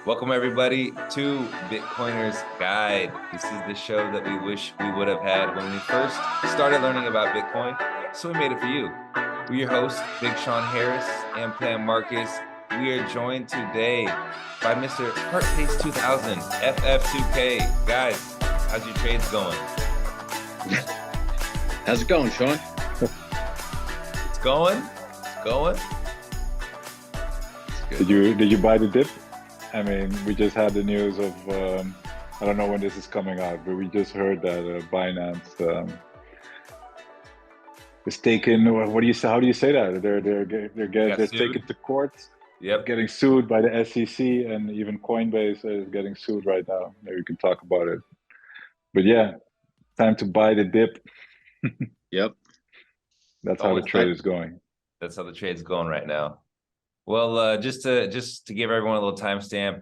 Welcome everybody to Bitcoiner's Guide. This is the show that we wish we would have had when we first started learning about Bitcoin, so we made it for you. We're your hosts, Big Sean Harris and Plan Marcus. We are joined today by Mr. Heart Pace 2000, FF2K. Guys, how's your trades going? How's it going, Sean? It's going. Did you buy the dip? I mean, we just had the news of I don't know when this is coming out, but we just heard that Binance is taken. What do you say? How do you say that? They're taken to court. Yep, getting sued by the SEC, and even Coinbase is getting sued right now. Maybe we can talk about it. But yeah, time to buy the dip. Yep, that's how the trade is going. That's how the trade's going right now. Well, just to give everyone a little timestamp,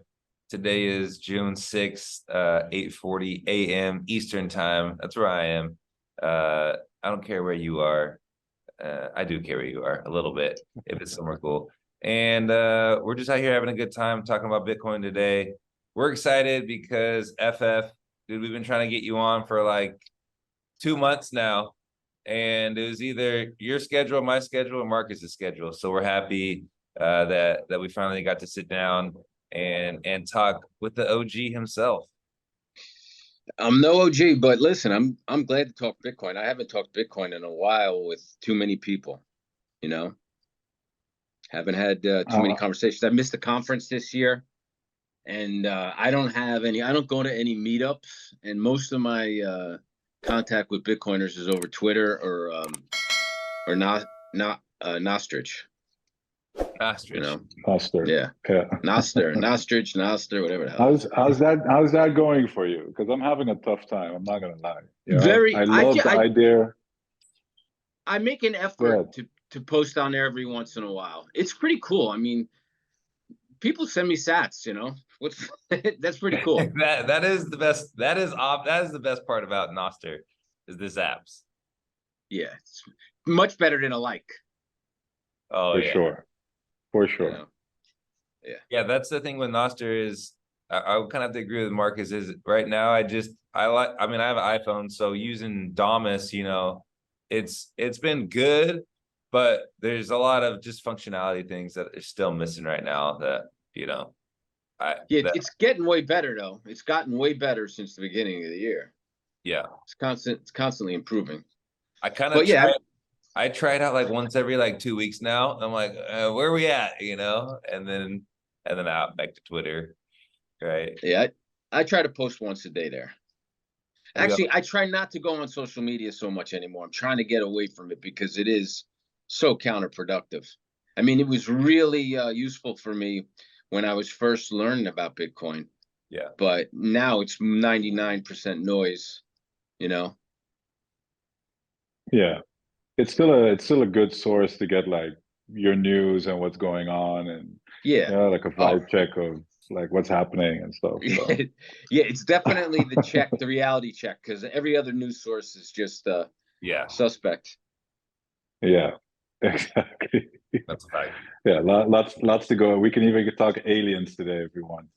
today is June 6th, 8:40 a.m. Eastern time. That's where I am. I don't care where you are. I do care where you are a little bit, if it's somewhere cool. And we're just out here having a good time talking about Bitcoin today. We're excited because FF, dude, we've been trying to get you on for like 2 months now. And it was either your schedule, my schedule, or Marcus's schedule. So we're happy that we finally got to sit down and talk with the OG himself. I'm no OG, but listen, I'm glad to talk Bitcoin. I haven't talked Bitcoin in a while with too many people, you know. Haven't had too many conversations. I missed the conference this year, and I don't go to any meetups, and most of my contact with Bitcoiners is over Twitter or Noster. You know? Noster. Yeah. Noster, whatever the hell. How's that going for you? Because I'm having a tough time. I'm not gonna lie. You know, I love the idea. I make an effort to post on there every once in a while. It's pretty cool. I mean, people send me sats, you know. That's pretty cool. that is the best. That is the best part about Noster, is this apps. Yeah, it's much better than a like. Oh, for sure. For sure. You know? Yeah, that's the thing with Noster is I would kind of have to agree with Marcus. Is right now I have an iPhone, so using Damus, you know, it's been good, but there's a lot of just functionality things that are still missing right now that, you know, it's getting way better though. It's gotten way better since the beginning of the year. Yeah, it's constantly improving. I try it out like once every like 2 weeks now. I'm like, where are we at? You know, and then out back to Twitter, right? Yeah, I try to post once a day there. Actually, I try not to go on social media so much anymore. I'm trying to get away from it because it is so counterproductive. I mean, it was really useful for me when I was first learning about Bitcoin. Yeah. But now it's 99% noise, you know? Yeah. It's still a good source to get like your news and what's going on, and like a vibe check of like what's happening and stuff. So. Yeah, it's definitely the reality check, because every other news source is just suspect. Yeah, exactly. That's a fact. Yeah, lots to go. We can even talk aliens today if we want.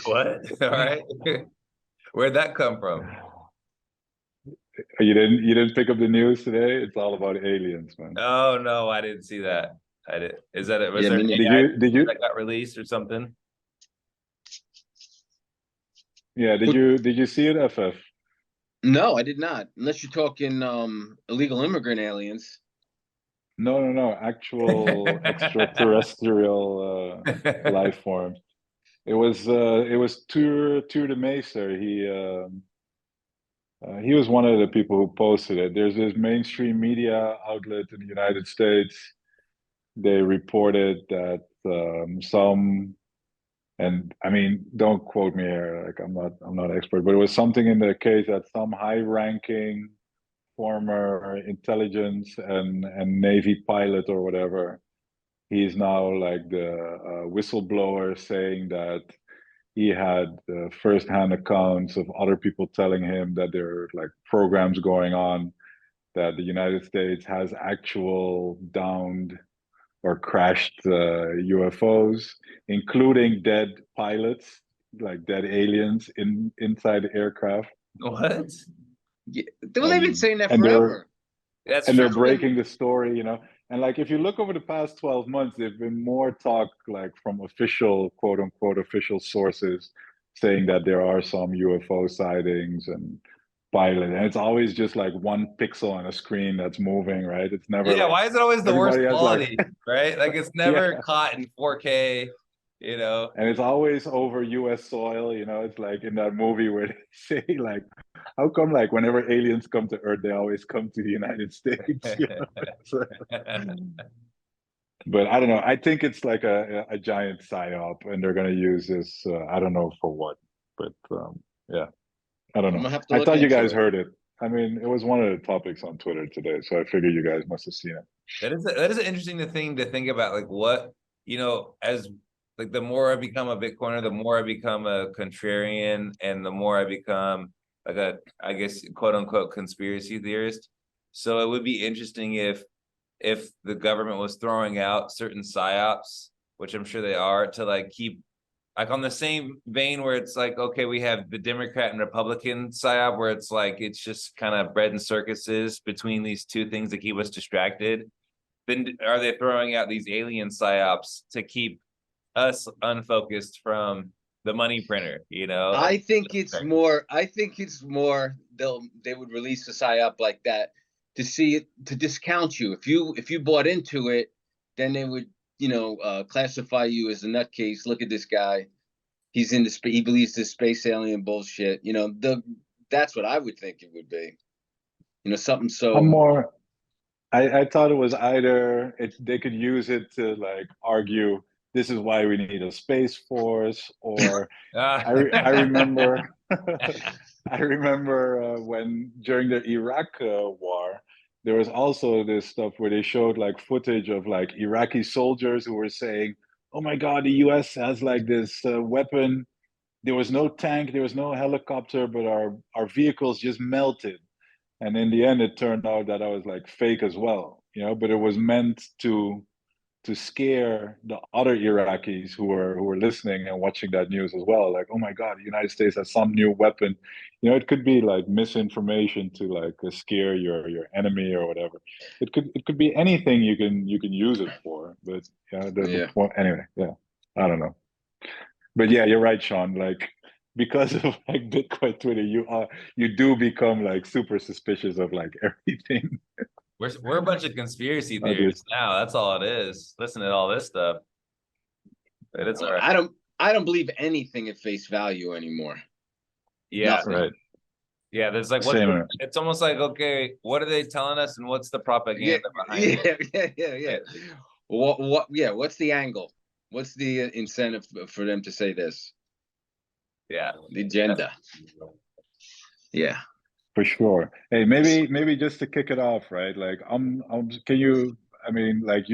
What? All right. Where'd that come from? You didn't pick up the news today? It's all about aliens, man. Oh no, I didn't see that. I did. Is that it? Did you that got released or something? Yeah. Did you see it, FF? No, I did not. Unless you're talking illegal immigrant aliens. No. Actual extraterrestrial life form. It was Tour de Meester. He was one of the people who posted it. There's this mainstream media outlet in the United States. They reported that some, and I mean, don't quote me here, like I'm not an expert, but it was something in the case that some high-ranking former intelligence and Navy pilot or whatever, he's now like the whistleblower, saying that he had first-hand accounts of other people telling him that there are like programs going on, that the United States has actual downed or crashed UFOs, including dead pilots, like dead aliens inside the aircraft. What? Yeah. Well, they've been saying that And forever. That's they're true. breaking the story, you know. And like if you look over the past 12 months, there've been more talk like from official, quote unquote, official sources saying that there are some UFO sightings and pilot, and it's always just like one pixel on a screen that's moving, right? It's never Yeah, like why is it always the worst everybody has like quality, right? Like it's yeah, never caught in 4K, you know. and it's always over US soil, you know. It's like in that movie where they say like, how come like whenever aliens come to Earth, they always come to the United States, you know? So, but I don't know. I think it's like a giant psyop, and they're gonna use this. I don't know for what, but yeah, I don't I'm know. gonna have to I look thought you into guys it. heard it. I mean, it was one of the topics on Twitter today, so I figured you guys must have seen it. That is an interesting thing to think about. Like what, you know, as like the more I become a Bitcoiner, the more I become a contrarian, and the more I become like a, I guess, quote unquote conspiracy theorist. So it would be interesting if the government was throwing out certain psyops, which I'm sure they are, to like keep like on the same vein where it's like, okay, we have the Democrat and Republican psyop where it's like it's just kind of bread and circuses between these two things that keep us distracted. Then are they throwing out these alien psyops to keep us unfocused from the money printer, you know? I think it's more. I think it's more. They would release a psyop like that to see it, to discount you. If you bought into it, then they would, you know, classify you as a nutcase. Look at this guy. He's into he believes this space alien bullshit. You know, that's what I would think it would be. You know, something so. I'm more. I thought it was either they could use it to like argue this is why we need a space force, or I remember I remember when during the Iraq war, there was also this stuff where they showed like footage of like Iraqi soldiers who were saying, "Oh my God, the U.S. has like this weapon. There was no tank, there was no helicopter, but our vehicles just melted." And in the end, it turned out that I was like fake as well, you know. But it was meant to scare the other Iraqis who were listening and watching that news as well. Like, oh my God, the United States has some new weapon. You know, it could be like misinformation to like scare your enemy or whatever. It could be anything you can use it for. But yeah, Yeah. anyway, yeah, I don't know. But yeah, you're right, Sean. Like because of like Bitcoin Twitter, you do become like super suspicious of like everything. We're a bunch of conspiracy Others. theorists now. That's all it is. Listen to all this stuff. But it's all right. I don't believe anything at face value anymore. Yeah. Nothing. Right. Yeah, there's like Same. it's almost like, okay, what are they telling us and what's the propaganda behind it? Yeah. Yeah, what's the angle? What's the incentive for them to say this? Yeah. The agenda. Yeah. For sure. Hey, maybe just to kick it off, right? Like, can you? I mean, like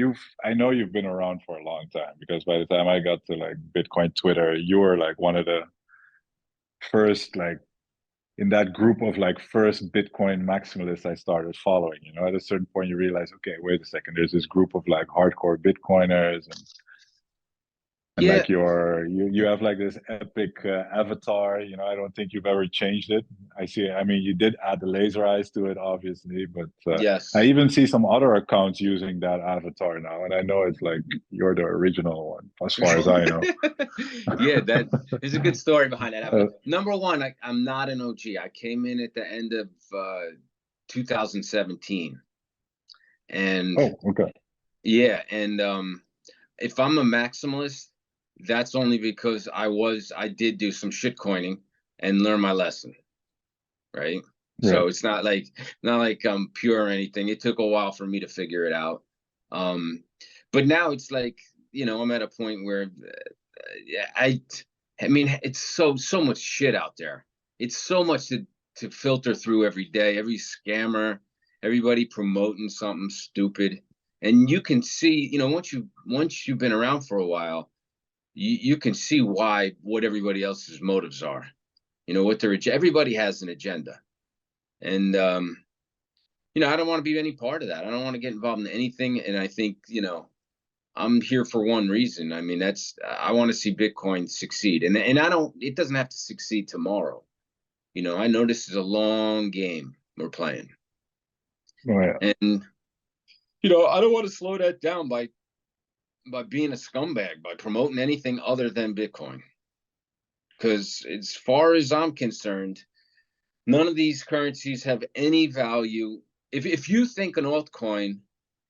I know you've been around for a long time because by the time I got to like Bitcoin Twitter, you were like one of the first, like in that group of like first Bitcoin maximalists I started following. You know, at a certain point, you realize, okay, wait a second, there's this group of like hardcore Bitcoiners, and Yeah. like you have like this epic avatar. You know, I don't think you've ever changed it. I see. I mean, you did add the laser eyes to it, obviously, but Yes. I even see some other accounts using that avatar now, and I know it's like you're the original one, as far as I know. Yeah, there's a good story behind that. Number one, I'm not an OG. I came in at the end of 2017, and Okay. yeah, and if I'm a maximalist, that's only because I did do some shit coining and learn my lesson, right? Yeah. So it's not like I'm pure or anything. It took a while for me to figure it out. But now it's like, you know, I'm at a point where I mean, it's so much shit out there. It's so much to filter through every day. Every scammer, everybody promoting something stupid. And you can see, you know, once you've been around for a while, you can see what everybody else's motives are. You know, everybody has an agenda. And you know, I don't want to be any part of that. I don't want to get involved in anything. And I think, you know, I'm here for one reason. I mean, I want to see Bitcoin succeed, and it doesn't have to succeed tomorrow. You know, I know this is a long game we're playing, Right. and you know, I don't want to slow that down by being a scumbag, by promoting anything other than Bitcoin. Because as far as I'm concerned, none of these currencies have any value. If you think an altcoin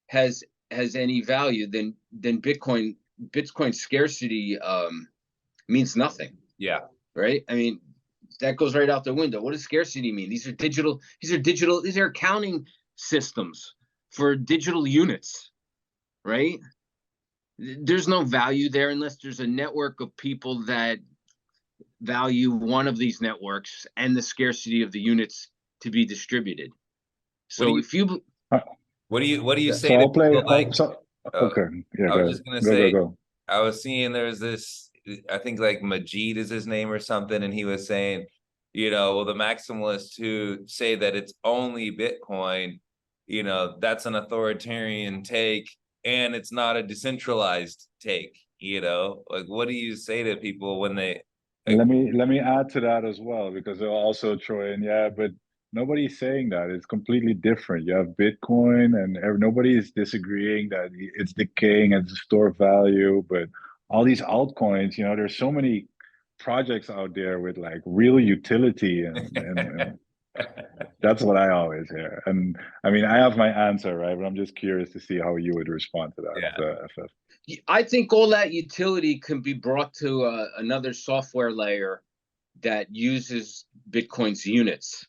has any value, then Bitcoin scarcity means nothing. Yeah. Right? I mean, that goes right out the window. What does scarcity mean? These are accounting systems for digital units, right? There's no value there unless there's a network of people that value one of these networks and the scarcity of the units to be distributed. So what do you So say to I'll play. people like, Okay. Yeah. I was just gonna Go. say, Go. I was seeing there's this, I think like Majid is his name or something, and he was saying, you know, well, the maximalists who say that it's only Bitcoin, you know, that's an authoritarian take, and it's not a decentralized take. You know, like, what do you say to people when they? Like, Let me add to that as well, because they'll also throw in, yeah, but nobody's saying that. It's completely different. You have Bitcoin, and nobody is disagreeing that it's decaying and it's a store of value. But all these altcoins, you know, there's so many projects out there with like real utility, and that's what I always hear. And I mean, I have my answer, right? But I'm just curious to see how you would respond to that, FF. I think all that utility can be brought to another software layer that uses Bitcoin's units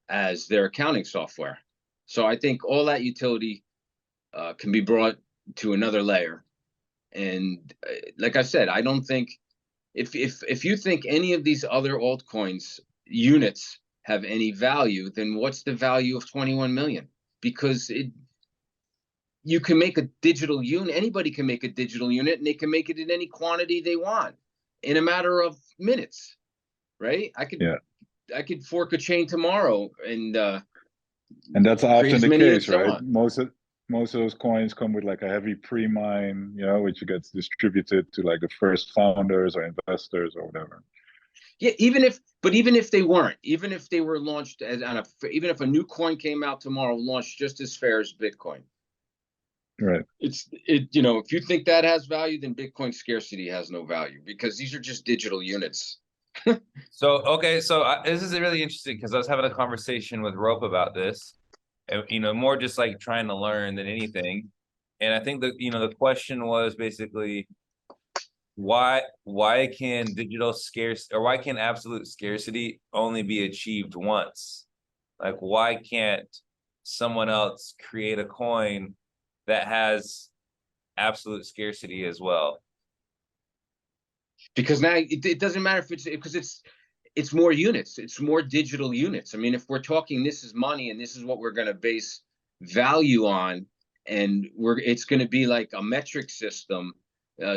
as their accounting software. So I think all that utility can be brought to another layer. And like I said, I don't think if you think any of these other altcoins units have any value, then what's the value of 21 million? Because you can make a digital unit. Anybody can make a digital unit, and they can make it in any quantity they want in a matter of minutes, right? I could fork a chain tomorrow and that's often the case, right? Want. Most of those coins come with like a heavy pre-mine, you know, which gets distributed to like the first founders or investors or whatever. Yeah, even if they weren't, even if they were launched even if a new coin came out tomorrow, launched just as fair as Bitcoin. Right. You know, if you think that has value, then Bitcoin scarcity has no value because these are just digital units. So this is really interesting because I was having a conversation with Rope about this, and you know, more just like trying to learn than anything. And I think that, you know, the question was basically why can why can absolute scarcity only be achieved once? Like, why can't someone else create a coin that has absolute scarcity as well? Because now it doesn't matter if it's more units, it's more digital units. I mean, if we're talking this is money and this is what we're going to base value on, and it's going to be like a metric system,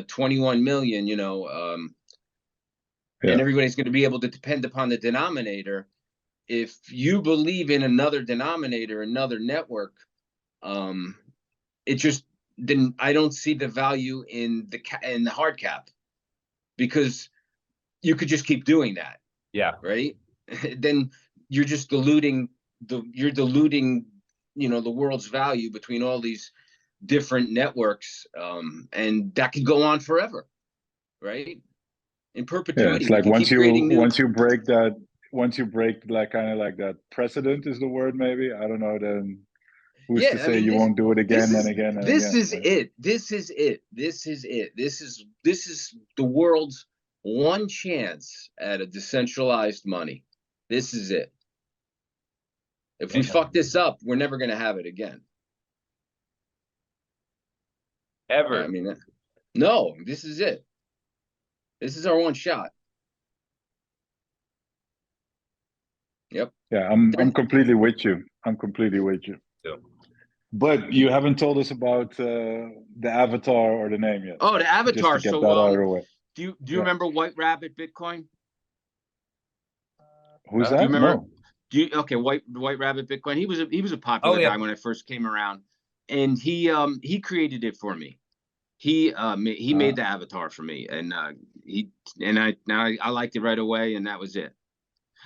21 million, you know, and everybody's going to be able to depend upon the denominator. If you believe in another denominator, another network, then I don't see the value in the hard cap, because you could just keep doing that. Yeah. Right. Then you're just diluting you know, the world's value between all these different networks, and that could go on forever, right? In perpetuity. Yeah, it's like once you break like kind of like that precedent is the word, maybe, I don't know, then who's to say you won't do it again and again and this again? Is it. This is it. This is the world's one chance at a decentralized money. This is it. If we fuck this up, we're never going to have it again. Ever. I mean, no, this is it. This is our one shot. Yep. Yeah, I'm completely with you. Yeah. But you haven't told us about the avatar or the name yet. Oh, the avatar. Just to get that out of the way. Do you remember White Rabbit Bitcoin? Who's that? Do you remember? No. Okay, White Rabbit Bitcoin. He was a popular guy when I first came around, and he created it for me. He made the avatar for me, and I liked it right away, and that was it.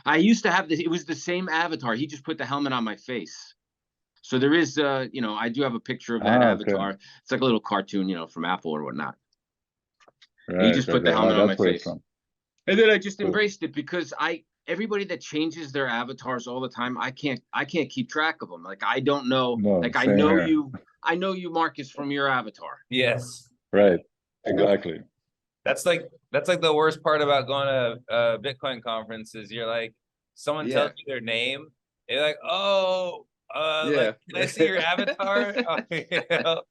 I used to have this. It was the same avatar. He just put the helmet on my face. So there is, you know, I do have a picture of that avatar. Okay. It's like a little cartoon, you know, from Apple or whatnot. Right, He just put the helmet on my that's where it's face. from. And then I just Cool. embraced it because everybody that changes their avatars all the time, I can't keep track of them. Like I don't know. No, Like I same know here. you, Marcus, from your avatar. Yes. Right. Exactly. That's like the worst part about going to a Bitcoin conference is you're like, someone tells you their name, you're like, oh, like, can I see your avatar? You know?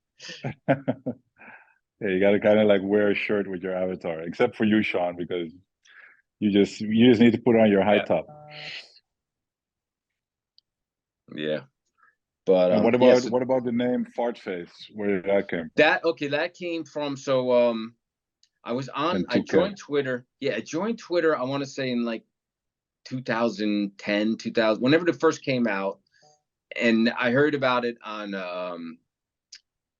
Yeah, you gotta kind of like wear a shirt with your avatar, except for you, Sean, because you just need to put on your high top. Yeah. But And what yes, about the name Fart Face? Where did that come from? that came from I joined Twitter. Yeah, I joined Twitter, I want to say in like 2010, 2000, whenever it first came out. And I heard about it on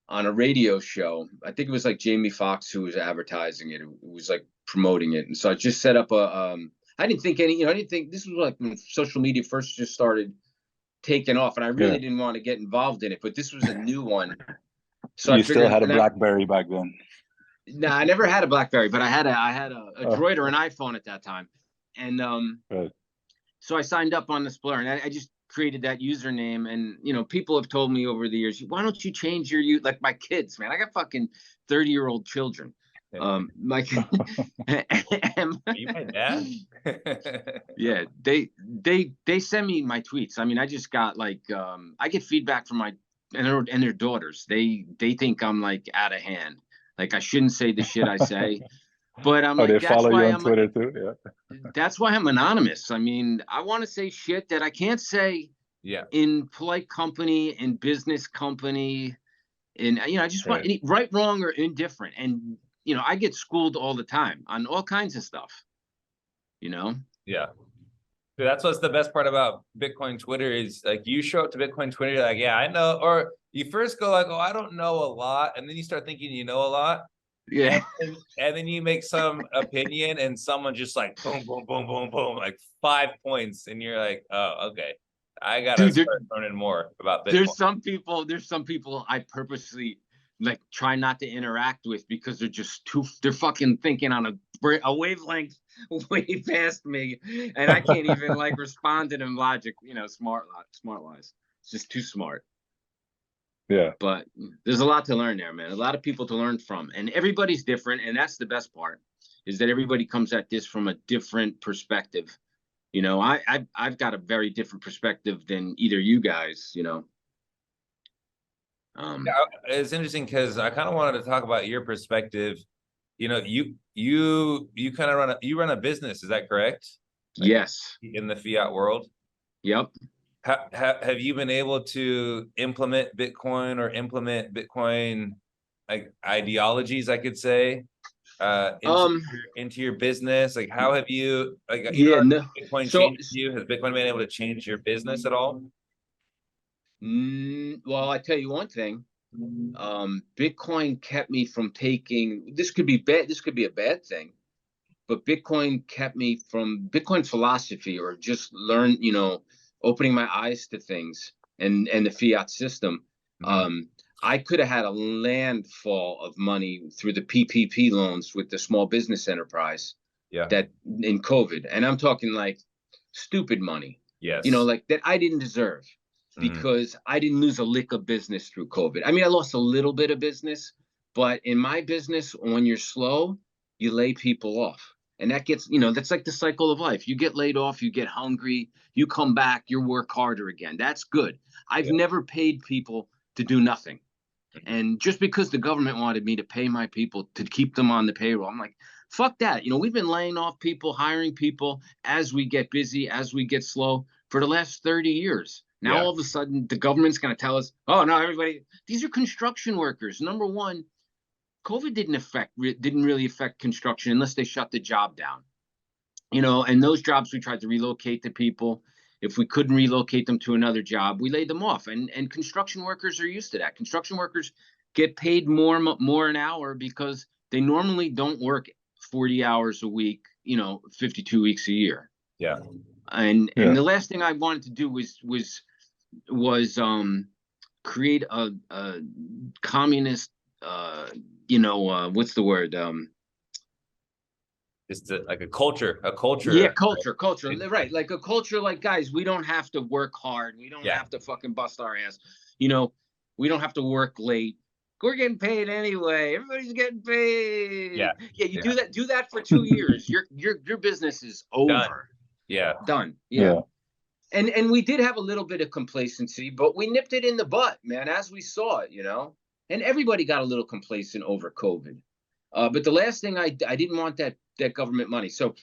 a radio show. I think it was like Jamie Foxx who was advertising it. It was like promoting it. And so I just set up I didn't think this was like when social media first just started taking off, and I really didn't want to get involved in it, but this was a new one. So you still had a BlackBerry back then. No, I never had a BlackBerry, but I had a Droid or an iPhone at that time. And so I signed up on the Blur, and I just created that username. And you know, people have told me over the years, why don't you change your like my kids, man? I got fucking 30-year-old children. My you my dad? Yeah, they send me my tweets. I mean, I just got like I get feedback from my and their daughters. They think I'm like out of hand. Like I shouldn't say the shit I say. But I'm like, they follow you on Twitter too? Yeah. That's why I'm anonymous. I mean, I want to say shit that I can't say in polite company, in business company, in, you know, I just want right, wrong, or indifferent. And, you know, I get schooled all the time on all kinds of stuff, you know? Yeah. Dude, that's what's the best part about Bitcoin Twitter is like you show up to Bitcoin Twitter, you're like, yeah, I know. Or you first go like, oh, I don't know a lot. And then you start thinking you know a lot. Yeah. And then you make some opinion and someone just like boom, boom, boom, boom, boom, like 5 points. And you're like, oh, okay. I gotta start learning more about Bitcoin. There's some people I purposely like try not to interact with because they're fucking thinking on a wavelength way past me, and I can't even like respond to them logic, you know, smart wise. It's just too smart. Yeah. But there's a lot to learn there, man. A lot of people to learn from, and everybody's different, and that's the best part, is that everybody comes at this from a different perspective. You know, I've got a very different perspective than either you guys, you know. It's interesting because I kind of wanted to talk about your perspective. You know, you kind of run a business, is that correct? Like, yes. In the fiat world. Yep. Have you been able to implement Bitcoin like ideologies, I could say, into your business? Like, how have you Bitcoin changed you? Has Bitcoin been able to change your business at all? Well, I tell you one thing. Bitcoin kept me from taking. This could be bad. This could be a bad thing, but Bitcoin kept me from Bitcoin philosophy, or just you know, opening my eyes to things and the fiat system. I could have had a landfall of money through the PPP loans with the small business enterprise. Yeah. That in COVID, and I'm talking like stupid money. Yes. You know, like that I didn't deserve, because I didn't lose a lick of business through COVID. I mean, I lost a little bit of business, but in my business, when you're slow, you lay people off. And that gets, you know, that's like the cycle of life. You get laid off, you get hungry, you come back, you work harder again. That's good. I've never paid people to do nothing. And just because the government wanted me to pay my people to keep them on the payroll, I'm like, fuck that. You know, we've been laying off people, hiring people as we get busy, as we get slow for the last 30 years. Now, all of a sudden, the government's going to tell us, oh, no, everybody, these are construction workers. Number one, COVID didn't really affect construction unless they shut the job down. You know, and those jobs, we tried to relocate the people. If we couldn't relocate them to another job, we laid them off. And construction workers are used to that. Construction workers get paid more an hour because they normally don't work 40 hours a week, 52 weeks a year. Yeah. And the last thing I wanted to do was create a communist, what's the word? Just like a culture. Yeah, culture, right? Like a culture, like, guys, we don't have to work hard. We don't have to fucking bust our ass. We don't have to work late. We're getting paid anyway. Everybody's getting paid. Yeah. You do that for 2 years. Your business is over. Done. Yeah. Done. Yeah. And we did have a little bit of complacency, but we nipped it in the butt, man, as we saw it, and everybody got a little complacent over COVID. But the last thing I didn't want that government money. So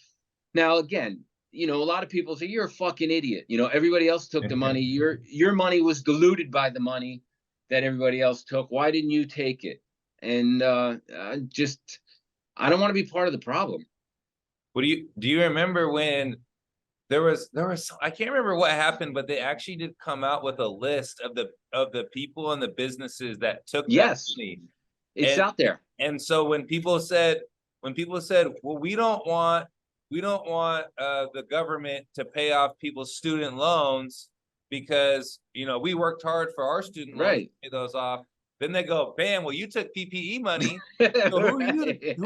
now again, a lot of people say you're a fucking idiot. Everybody else took the money. Your money was diluted by the money that everybody else took. Why didn't you take it? And I don't want to be part of the problem. Do you remember when there was I can't remember what happened, but they actually did come out with a list of the people and the businesses that took that money. It's out there. And so when people said, well, we don't want the government to pay off people's student loans because we worked hard for our student loans to pay those off. Then they go, bam, well, you took PPE money. So who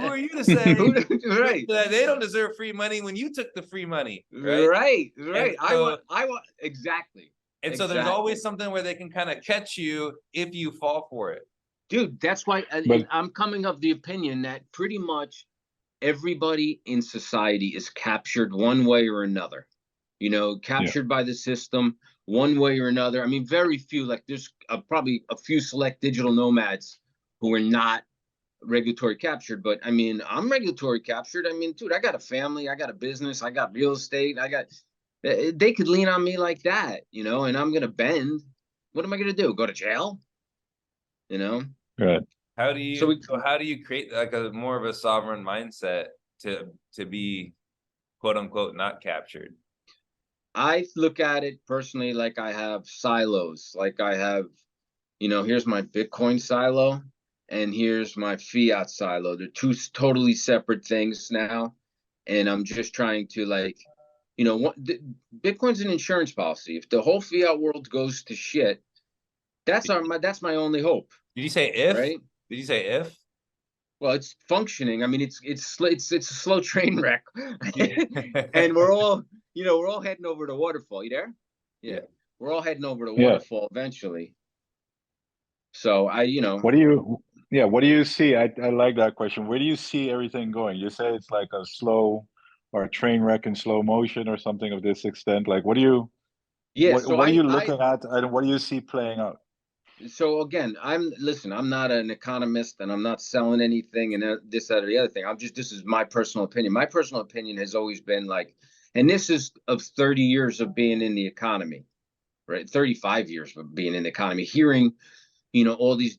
are you to say that they don't deserve free money when you took the free money? Right. So, I want exactly. And so there's always something where they can kind of catch you if you fall for it. Dude, that's why I'm coming of the opinion that pretty much everybody in society is captured one way or another, captured by the system one way or another. I mean, very few, like there's probably a few select digital nomads who are not regulatory captured, but I mean, I'm regulatory captured. I mean, dude, I got a family, I got a business, I got real estate, they could lean on me like that, and I'm going to bend. What am I going to do? Go to jail? Right. How do you create like a more of a sovereign mindset to be quote unquote not captured? I look at it personally like I have silos. Like I have, here's my Bitcoin silo and here's my fiat silo. They're two totally separate things now. And I'm just trying to Bitcoin's an insurance policy. If the whole fiat world goes to shit, that's my only hope. Did you say if? Right? Did you say if? Well, it's functioning. I mean, it's a slow train wreck, and we're all heading over the waterfall. You there? Yeah. We're all heading over the waterfall eventually. So What do you see? I like that question. Where do you see everything going? You say it's like a slow or a train wreck in slow motion or something of this extent. Like, what are you looking at, and what do you see playing out? So again, I'm not an economist and I'm not selling anything and this, that, or the other thing. this is my personal opinion. My personal opinion has always been like, and this is of 30 years of being in the economy, right? 35 years of being in the economy, hearing, all these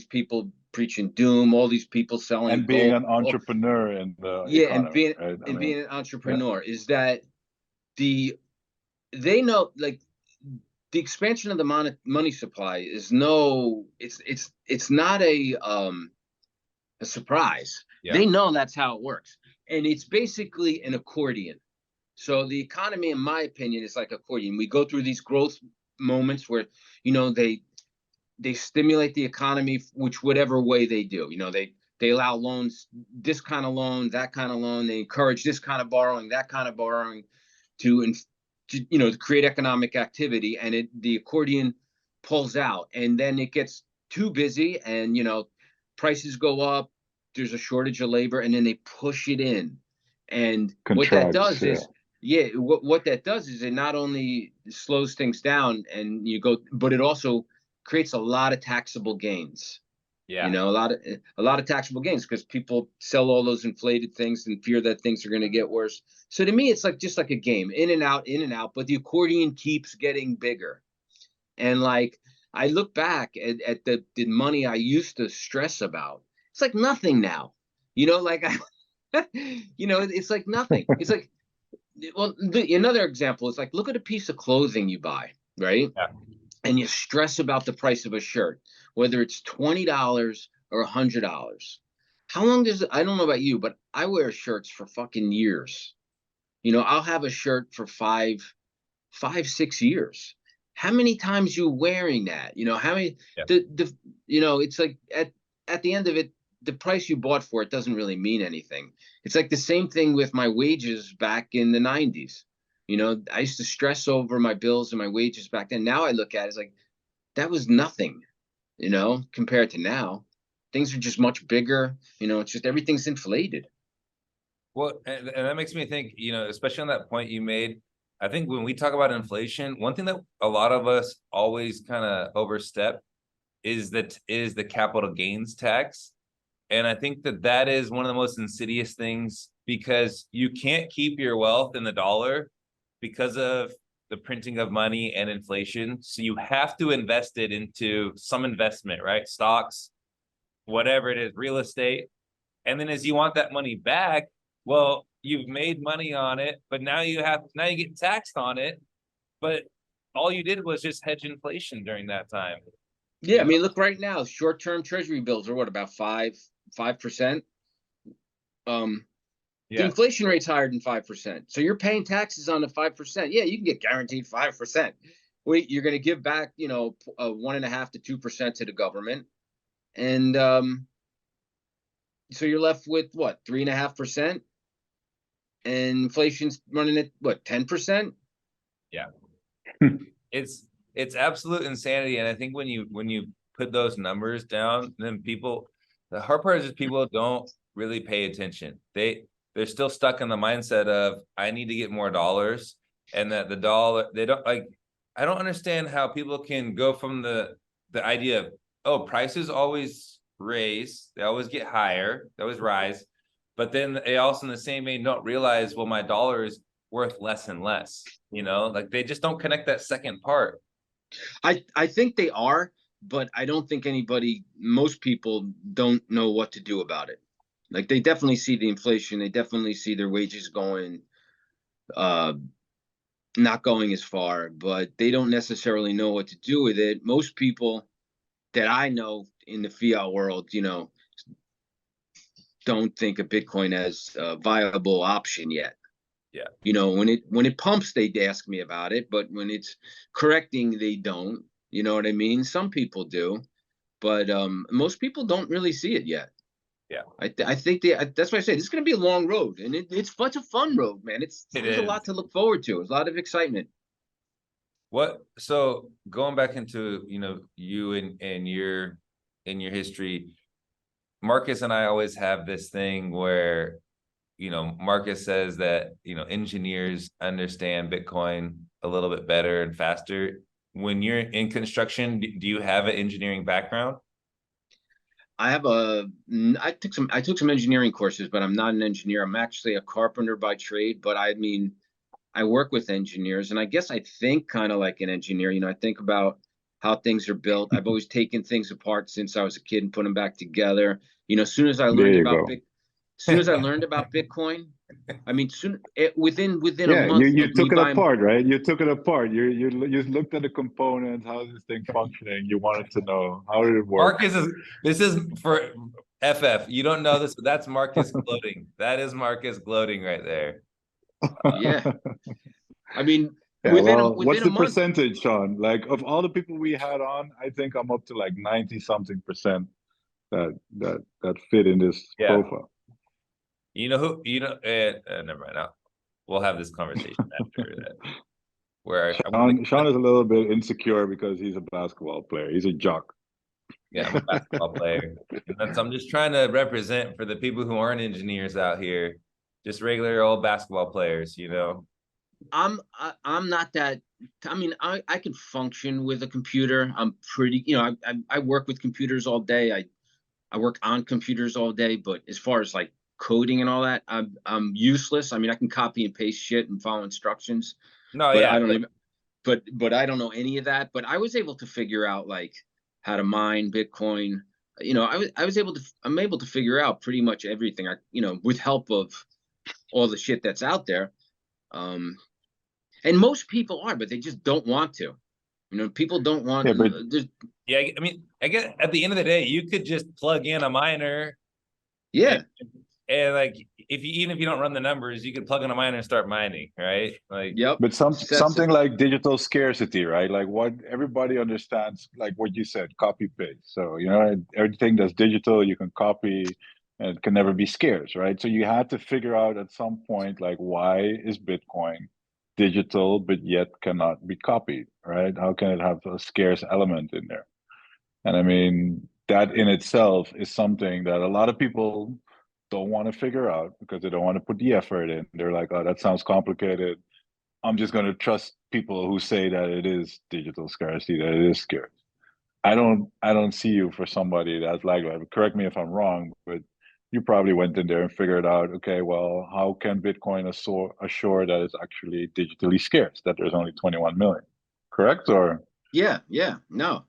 people preaching doom, all these people selling and being an entrepreneur in the economy, being an entrepreneur is that they know, like, the expansion of the money supply is it's not a surprise. They know that's how it works, and it's basically an accordion. So the economy, in my opinion, is like accordion. We go through these growth moments where they stimulate the economy, which whatever way they do. They allow loans, this kind of loan, that kind of loan. They encourage this kind of borrowing, that kind of borrowing, to create economic activity, and the accordion pulls out, and then it gets too busy, and prices go up. There's a shortage of labor, and then they push it in, and what that does is it not only slows things down, and but it also creates a lot of taxable gains. A lot of taxable gains, because people sell all those inflated things and fear that things are going to get worse. So to me, it's just like a game, in and out, but the accordion keeps getting bigger. And like, I look back at the money I used to stress about. It's like nothing now, it's like nothing. It's like, well, another example is like, look at a piece of clothing you buy, right? Yeah. And you stress about the price of a shirt. whether it's $20 or $100. How long does it, I don't know about you, but I wear shirts for fucking years. You know, I'll have a shirt for 6 years. How many times you wearing that? You know, how many, you know, it's like at the end of it, the price you bought for it doesn't really mean anything. It's like the same thing with my wages back in the 90s. You know, I used to stress over my bills and my wages back then. Now I look at it as like, that was nothing, you know, compared to now. Things are just much bigger. You know, it's just everything's inflated. Well, and that makes me think, you know, especially on that point you made, I think when we talk about inflation, one thing that a lot of us always kind of overstep is the capital gains tax. And I think that is one of the most insidious things, because you can't keep your wealth in the dollar because of the printing of money and inflation. So you have to invest it into some investment, right? Stocks, whatever it is, real estate. And then as you want that money back, well, you've made money on it, but now you get taxed on it. But all you did was just hedge inflation during that time. Yeah, I mean, look right now, short-term Treasury bills are what, about 5%? The inflation rate's higher than 5%. So you're paying taxes on the 5%. Yeah, you can get guaranteed 5%. Wait, you're going to give back, you know, 1.5% to 2% to the government, and so you're left with what, 3.5%, and inflation's running at what, 10%? Yeah, it's absolute insanity. And I think when you put those numbers down, then the hard part is just people don't really pay attention. They're still stuck in the mindset of, I need to get more dollars, and that the dollar, they don't like, I don't understand how people can go from the idea of, oh, prices always raise, they always get higher, they always rise, but then they also in the same vein don't realize, well, my dollar is worth less and less, you know, like they just don't connect that second part. I think they are, but I don't think most people don't know what to do about it. Like, they definitely see the inflation, they definitely see their wages going, not going as far, but they don't necessarily know what to do with it. Most people that I know in the fiat world, you know, don't think of Bitcoin as a viable option yet. Yeah. You know, when it pumps, they ask me about it, but when it's correcting, they don't. You know what I mean? Some people do, but most people don't really see it yet. Yeah. I think that's why I say this is going to be a long road, and it's such a fun road, man. There's a lot to look forward to. There's a lot of excitement. So going back into, you know, you and your history, Marcus and I always have this thing where, you know, Marcus says that, you know, engineers understand Bitcoin a little bit better and faster. When you're in construction, do you have an engineering background? I took some engineering courses, but I'm not an engineer. I'm actually a carpenter by trade, but I mean, I work with engineers, and I guess I think kind of like an engineer. You know, I think about how things are built. I've always taken things apart since I was a kid and put them back together. You know, as soon as I learned about Bitcoin, I mean, within a month you of took me it buying, apart, right? You took it apart. You looked at the components, how is this thing functioning? You wanted to know how did it work. This is for FF. You don't know this, but that's Marcus gloating. That is Marcus gloating right there. Yeah. I mean, yeah, within what's a the month, percentage, Sean? Like, of all the people we had on, I think I'm up to like 90-something% that fit in this profile. You know who? You know, never mind. We'll have this conversation after that. Where Sean is a little bit insecure because he's a basketball player. He's a jock. Yeah, I'm a basketball player. And I'm just trying to represent for the people who aren't engineers out here, just regular old basketball players, you know. I'm not that. I mean, I can function with a computer. I'm pretty, you know, I work with computers all day. I work on computers all day, but as far as like coding and all that, I'm useless. I mean, I can copy and paste shit and follow instructions. No, but yeah, I don't even. But I don't know any of that. But I was able to figure out like how to mine Bitcoin. You know, I'm able to figure out pretty much everything. You know, with help of all the shit that's out there. And most people are, but they just don't want to. You know, people don't want. Yeah, but Yeah, I mean, I guess at the end of the day, you could just plug in a miner yeah, and like even if you don't run the numbers, you could plug in a miner and start mining, right? Like, yep. but It's that something simple. like digital scarcity, right? Like what everybody understands, like what you said, copy paste. So you know everything that's digital, you can copy, and it can never be scarce, right? So you had to figure out at some point, like why is Bitcoin digital but yet cannot be copied, right? How can it have a scarce element in there? And I mean, that in itself is something that a lot of people don't want to figure out because they don't want to put the effort in. They're like, oh, that sounds complicated. I'm just going to trust people who say that it is digital scarcity, that it is scarce. I don't see you for somebody that's like that. Correct me if I'm wrong, but you probably went in there and figured out, okay, well, how can Bitcoin assure that it's actually digitally scarce, that there's only 21 million? Correct? Or Yeah, yeah, no,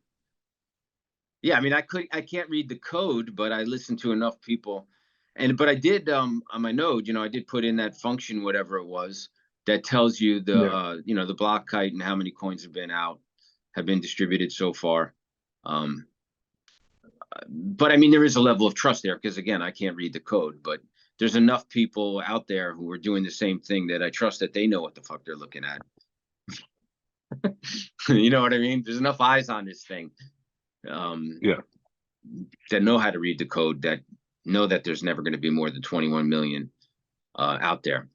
yeah. I mean, I can't read the code, but I listened to enough people, but I did on my node. You know, I did put in that function, whatever it was, that tells you the yeah. the block height and how many coins have been distributed so far. Um, but I mean, there is a level of trust there because again, I can't read the code, but there's enough people out there who are doing the same thing that I trust that they know what the fuck they're looking at. You know what I mean? There's enough eyes on this thing Yeah. that know how to read the code, that know that there's never going to be more than 21 million out there.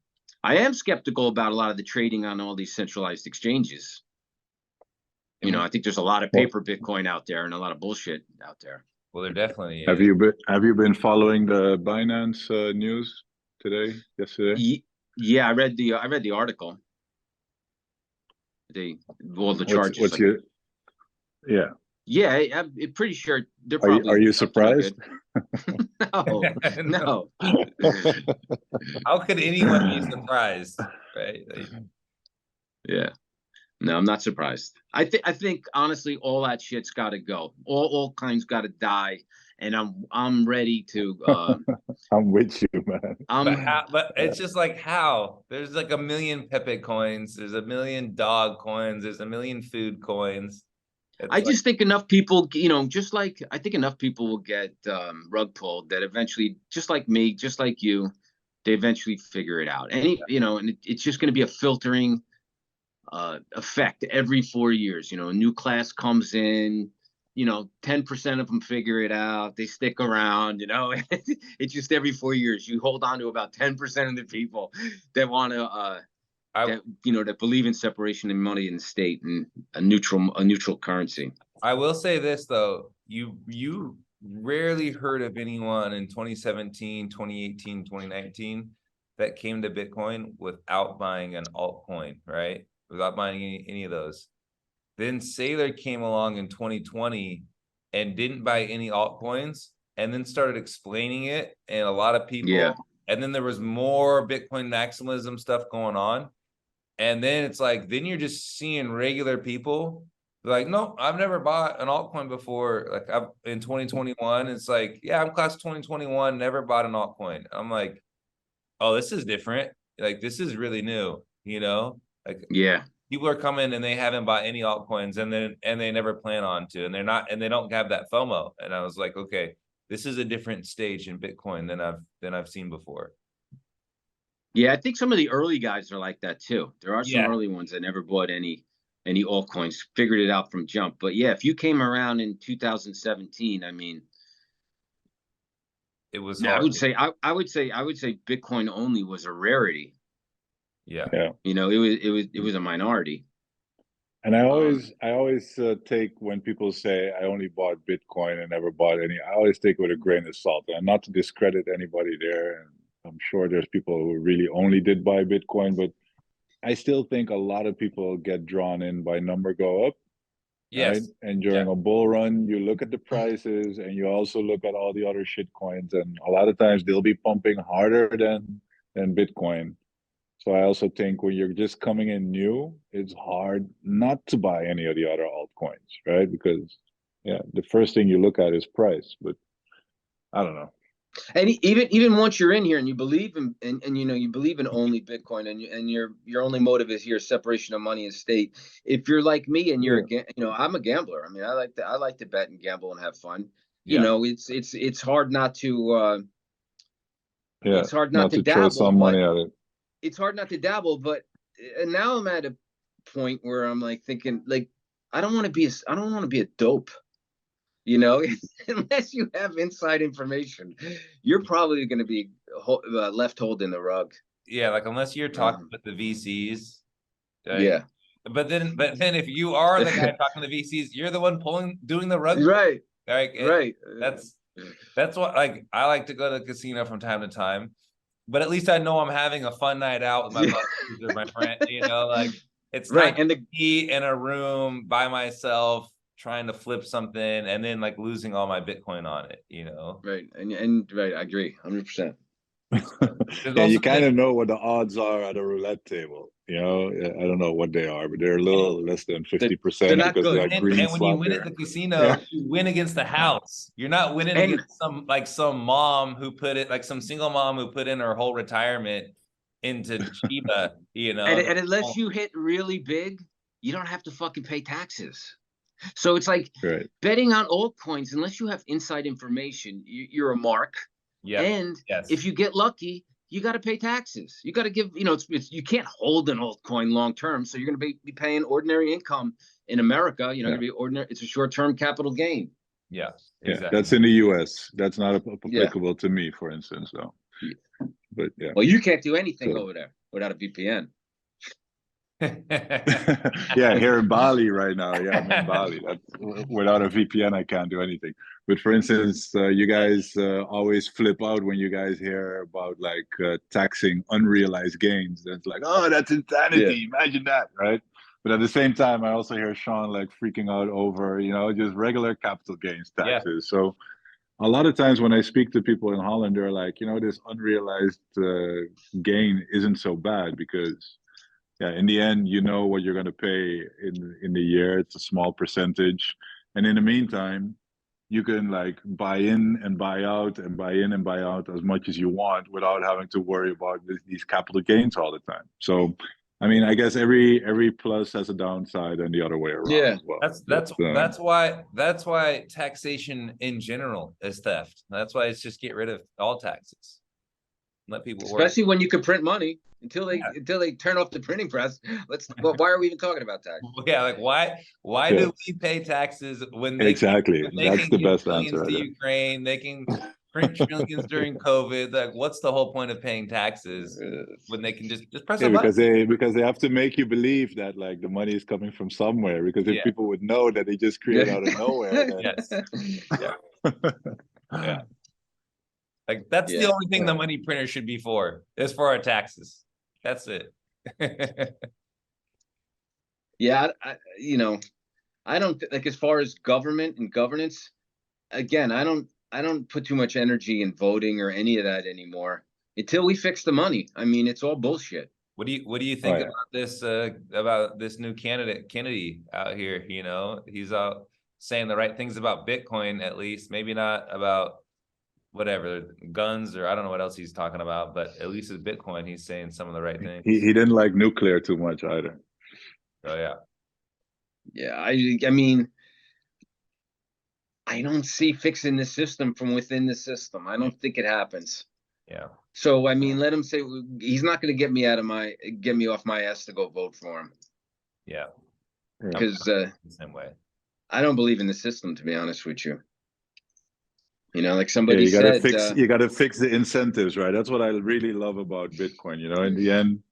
I am skeptical about a lot of the trading on all these centralized exchanges. You know, I think there's a lot of Well, paper Bitcoin out there and a lot of bullshit out there. well, there definitely have is. you been following the Binance news today, yesterday? Yeah, I read the article. All the charges. What's your yeah? Yeah, I'm pretty sure they're Are you probably up to no surprised? good. No, no. How could anyone be surprised, right? Like, Yeah. No, I'm not surprised. I think honestly, all that shit's got to go. All kinds got to die, and I'm ready to. I'm with you, man. but how? But Yeah. it's just like how there's like a million Pepe coins, there's a million dog coins, there's a million food coins. It's I like, just think enough people, you know, just like I think enough people will get rug pulled that eventually, just like me, just like you, they eventually figure it out. And it's just going to be a filtering effect every 4 years. You know, a new class comes in, 10% of them figure it out, they stick around. It's just every 4 years you hold on to about 10% of the people that want to I that believe in separation of money and state and a neutral currency. I will say this though, you rarely heard of anyone in 2017, 2018, 2019 that came to Bitcoin without buying an altcoin, right? Without buying any of those. Then Saylor came along in 2020 and didn't buy any altcoins and then started explaining it. And a lot of people, Yeah. and then there was more Bitcoin maximalism stuff going on. And then it's like, then you're just seeing regular people like, no, I've never bought an altcoin before. Like I've in 2021, it's like, yeah, I'm class 2021, never bought an altcoin. I'm like, oh, this is different. Like this is really new, Like Yeah. people are coming and they haven't bought any altcoins and they never plan on to, and they don't have that FOMO. And I was like, okay, this is a different stage in Bitcoin than I've seen before. Yeah, I think some of the early guys are like that too. There are some Yeah. early ones that never bought any altcoins, figured it out from jump. But yeah, if you came around in 2017, I mean, It was yeah, hard. I would say Bitcoin only was a rarity. Yeah. Yeah. It was a minority. And I always take when people say I only bought Bitcoin and never bought any. I always take it with a grain of salt, and not to discredit anybody there. And I'm sure there's people who really only did buy Bitcoin, but I still think a lot of people get drawn in by number go up, right? Yes. And Yeah. during a bull run, you look at the prices and you also look at all the other shit coins, and a lot of times they'll be pumping harder than Bitcoin. So I also think when you're just coming in new, it's hard not to buy any of the other altcoins, right? Because yeah, the first thing you look at is price, but I don't know. And even once you're in here and you believe in and you know you believe in only Bitcoin and your only motive is your separation of money and state. If you're like me and you're I'm a gambler. I mean, I like to bet and gamble and have fun. You Yeah. know, it's hard not to it's hard not not to to throw dabble, some but money at it. it's hard not to dabble. But now I'm at a point where I'm like thinking like I don't want to be a dope. You know, unless you have inside information, you're probably going to be left holding the rug. Yeah, like unless you're talking with the VCs. Yeah. But then if you are the guy talking to the VCs, you're the one doing the rug. Right. Like right. That's what, like, I like to go to the casino from time to time, but at least I know I'm having a fun night out with my buddies or my friend, you know, like it's right. not and be in a room by myself trying to flip something and then like losing all my Bitcoin on it, you know? Right. And right, I agree 100%. Yeah, you kind of know what the odds are at a roulette table. You know, I don't know what they are, but they're a little less than 50% because good. they got green. And when you win at the casino, you win against the house. You're not winning against some mom who put it, like some single mom who put in her whole retirement into Shiba, you know. And unless you hit really big, you don't have to fucking pay taxes. So it's like betting on altcoins, unless you have inside information, you're a mark. Yeah. And if you get lucky, you got to pay taxes. You got to give, you know, you can't hold an altcoin long term. So you're going to be paying ordinary income in America. You know, be ordinary. It's a short-term capital gain. Yeah, exactly. That's in the US. That's not applicable to me, for instance, though. Yeah. But well, you can't do anything over there without a VPN. Yeah, here in Bali right now. Yeah, I'm in Bali. Without a VPN, I can't do anything. But for instance, you guys always flip out when you guys hear about like taxing unrealized gains. That's like, oh, that's insanity. Imagine that, right? But at the same time, I also hear Sean like freaking out over, you know, just regular capital gains taxes. So a lot of times when I speak to people in Holland, they're like, you know, this unrealized gain isn't so bad because in the end, you know what you're going to pay in the year. It's a small percentage. And in the meantime, you can like buy in and buy out and buy in and buy out as much as you want without having to worry about these capital gains all the time. So, I mean, I guess every plus has a downside and the other way around as well. That's why taxation in general is theft. That's why it's just get rid of all taxes. Let people work. Especially when you can print money. Until they turn off the printing press, why are we even talking about tax? Yeah, like why do we pay taxes when they exactly when they that's can the best answer to Ukraine, they can print trillions during COVID. Like, what's the whole point of paying taxes when they can just press a button? Because they have to make you believe that like the money is coming from somewhere. Because if people would know that they just create out of nowhere, then... Like that's the only thing the money printer should be for, is for our taxes. That's it. I don't like, as far as government and governance, again, I don't put too much energy in voting or any of that anymore until we fix the money. I mean, it's all bullshit. What do you think about this new candidate Kennedy out here? You know, he's out saying the right things about Bitcoin, at least, maybe not about whatever, guns, or I don't know what else he's talking about, but at least with Bitcoin, he's saying some of the right things. He didn't like nuclear too much either. Oh yeah. Yeah, I mean, I don't see fixing the system from within the system. I don't think it happens. Yeah. So I mean, let him say he's not going to get me off my ass to go vote for him. Yeah. Because the same way. I don't believe in the system, to be honest with you. You know, like somebody said, you got to fix the incentives, right? That's what I really love about Bitcoin. You know, in the end,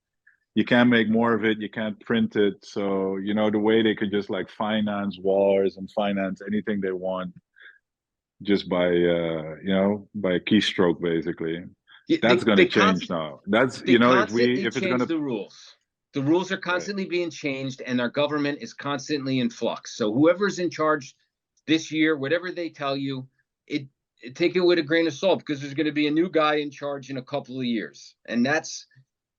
you can't make more of it. You can't print it. So, you know, the way they could just like finance wars and finance anything they want just by, by a keystroke, basically. That's going to change now. That's, you know, if it's going to... The rules are constantly being changed and our government is constantly in flux. So whoever's in charge this year, whatever they tell you, take it with a grain of salt, because there's going to be a new guy in charge in a couple of years. And that's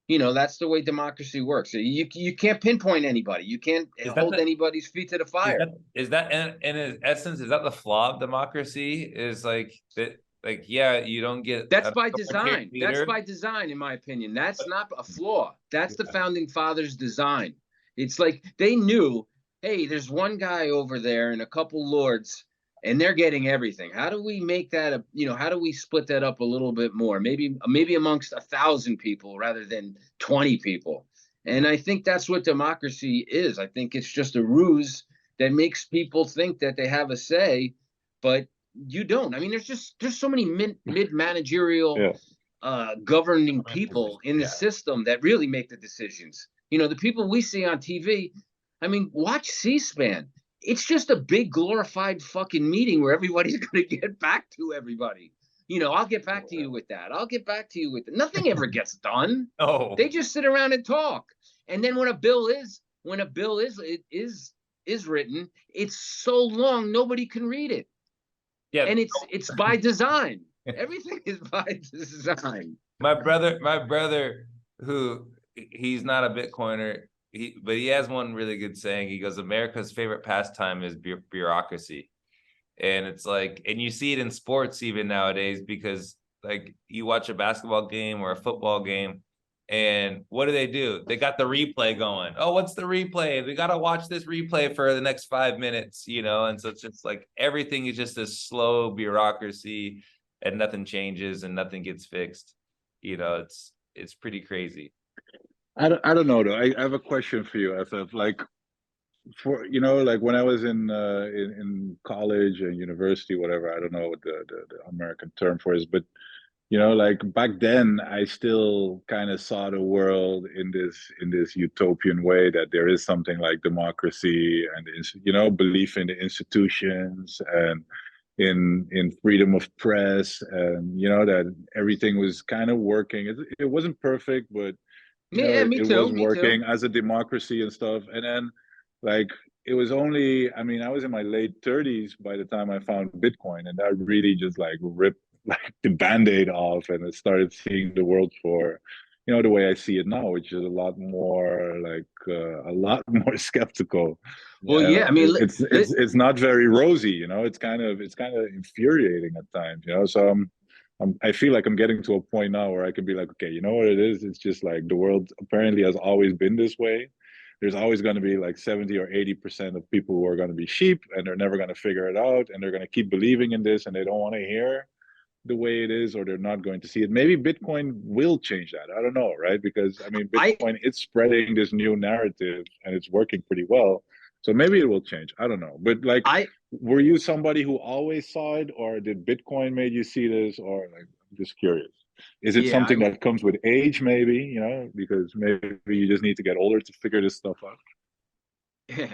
the way democracy works. You can't pinpoint anybody. You can't hold anybody's feet to the fire. Is that in essence, is that the flaw of democracy? Is like that like, yeah, you don't get That's by design. That's leader, by design, in my opinion. That's not a flaw. That's the Yeah. founding fathers' design. It's like they knew, hey, there's one guy over there and a couple lords, and they're getting everything. How do we make that a, you know, how do we split that up a little bit more? Maybe amongst 1,000 people rather than 20 people. And I think that's what democracy is. I think it's just a ruse that makes people think that they have a say, but you don't. I mean, there's so many mid-managerial governing people in the system that really make the decisions. You know, the people we see on TV, I mean, watch C-SPAN. It's just a big glorified fucking meeting where everybody's going to get back to everybody. You know, I'll get back to you with that. I'll get back to you with that. Nothing ever gets done. Oh, They just sit around and talk. And then when a bill is written, it's so long nobody can read it. yeah. And it's by design. Everything is by design. My brother, who he's not a Bitcoiner, but he has one really good saying. He goes, America's favorite pastime is bureaucracy. And it's like, and you see it in sports even nowadays, because like you watch a basketball game or a football game, and what do? They got the replay going. Oh, what's the replay? We got to watch this replay for the next 5 minutes, you know? And so it's just like everything is just a slow bureaucracy, and nothing changes and nothing gets fixed. You know, it's pretty crazy. I don't know though. I have a question for you, FF. Like, for you know, like when I was in college and university, whatever, I don't know what the American term for is, but you know, like back then, I still kind of saw the world in this utopian way, that there is something like democracy and, you know, belief in the institutions and in freedom of press, and you know that everything was kind of working. It wasn't perfect, but you know, Yeah, me it too. was working as a democracy and stuff. And then like it was only, I mean, I was in my late 30s by the time I found Bitcoin, and that really just like ripped like the band-aid off, and I started seeing the world for, you know, the way I see it now, which is a lot more like a lot more skeptical. Well, And yeah, I mean, it's not very rosy, you know. It's kind of infuriating at times, you know. So I feel like I'm getting to a point now where I can be like, okay, you know what it is? It's just like the world apparently has always been this way. There's always going to be like 70 or 80% of people who are going to be sheep, and they're never going to figure it out, and they're going to keep believing in this, and they don't want to hear the way it is, or they're not going to see it. Maybe Bitcoin will change that. I don't know, right? Because I mean, Bitcoin is spreading this new narrative, and it's working pretty well. So maybe it will change. I don't know. But like, were you somebody who always saw it, or did Bitcoin made you see this? Or like, I'm just curious. Is it something that comes with age, maybe, you know, because maybe you just need to get older to figure this stuff out?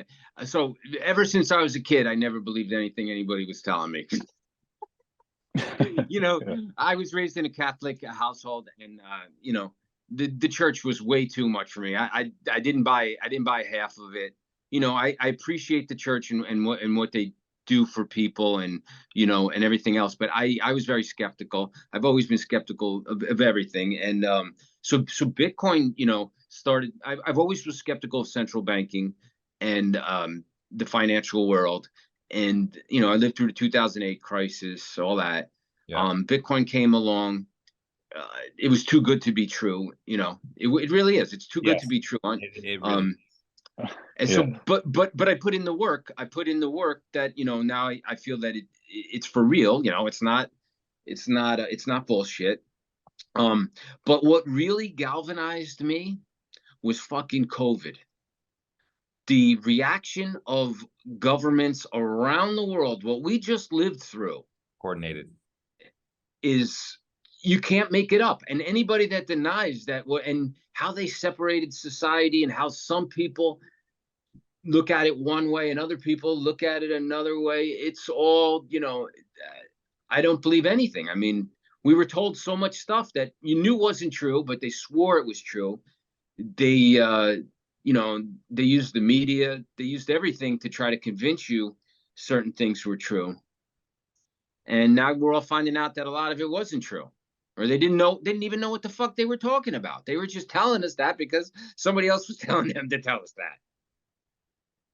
So ever since I was a kid, I never believed anything anybody was telling me. You know, I was raised in a Catholic household, and you know, the church was way too much for me. I didn't buy half of it. You know, I appreciate the church and what they do for people, and you know, and everything else, but I was very skeptical. I've always been skeptical of everything. And so Bitcoin, you know, started. I've always was skeptical of central banking and the financial world. And you know, I lived through the 2008 crisis, all that. Bitcoin came along. It was too good to be true. You know, it really is. It's too good to be true. It really and so, but I put in the work. I put in the work that, you know, now I feel that it's for real. You know, it's not bullshit. But what really galvanized me was fucking COVID. The reaction of governments around the world, what we just lived through, coordinated, is you can't make it up. And anybody that denies that, and how they separated society, and how some people look at it one way and other people look at it another way, it's all, you know, I don't believe anything. I mean, we were told so much stuff that you knew wasn't true, but they swore it was true. They you know, they used the media, they used everything to try to convince you certain things were true. And now we're all finding out that a lot of it wasn't true, or they didn't even know what the fuck they were talking about. They were just telling us that because somebody else was telling them to tell us that.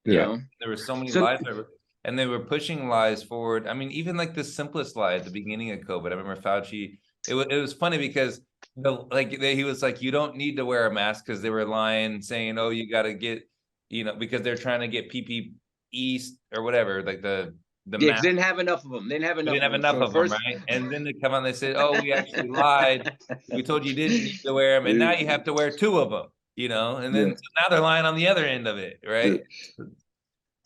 You know, there were so many lies. and they were pushing lies forward. I mean, even like the simplest lie at the beginning of COVID. I remember Fauci. It was funny because he was like, you don't need to wear a mask, because they were lying, saying, oh, you got to get, because they're trying to get PPE or whatever, like the Yeah, 'cause mask. they didn't have enough of them. They didn't have They enough. didn't have of enough them. of them, right? And then they come on, they say, oh, we actually lied. We told you didn't need to wear them, and now you have to wear 2 of them, and then so now they're lying on the other end of it, right?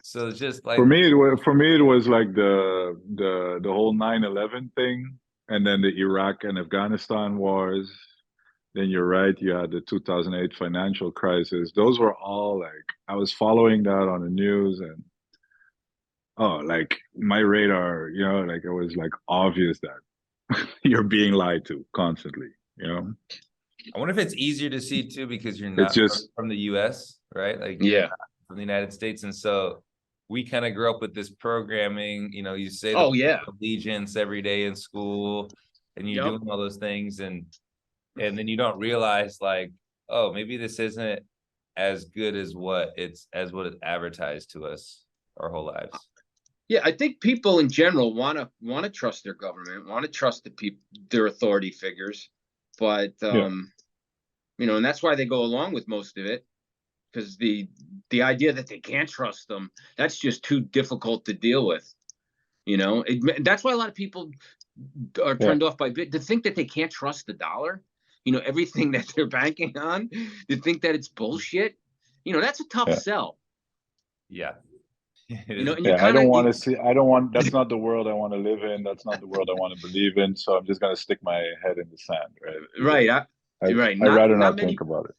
So it's just like, for me it was like the whole 9/11 thing, and then the Iraq and Afghanistan wars. Then you're right, you had the 2008 financial crisis. Those were all like, I was following that on the news, and like my radar, like it was like obvious that you're being lied to constantly. I wonder if it's easier to see too, because you're It's not just from the US, right? Like, Yeah. from the United States. And so we kind of grew up with this programming, you say Oh, the yeah. allegiance every day in school, and you're Yep. doing all those things, and then you don't realize, like, oh, maybe this isn't as good as what it's advertised to us our whole lives. Yeah, I think people in general want to trust their government, want to trust their authority figures, but and that's why they go along with most of it, because the idea that they can't trust them, that's just too difficult to deal with. That's why a lot of people are turned off by to think that they can't trust the dollar. Everything that they're banking on, to think that it's bullshit. That's a tough sell. Yeah. And I don't want to see. That's not the world I want to live in. That's not the world I want to believe in. So I'm just gonna stick my head in the sand, right? Right. I'd rather not think about it.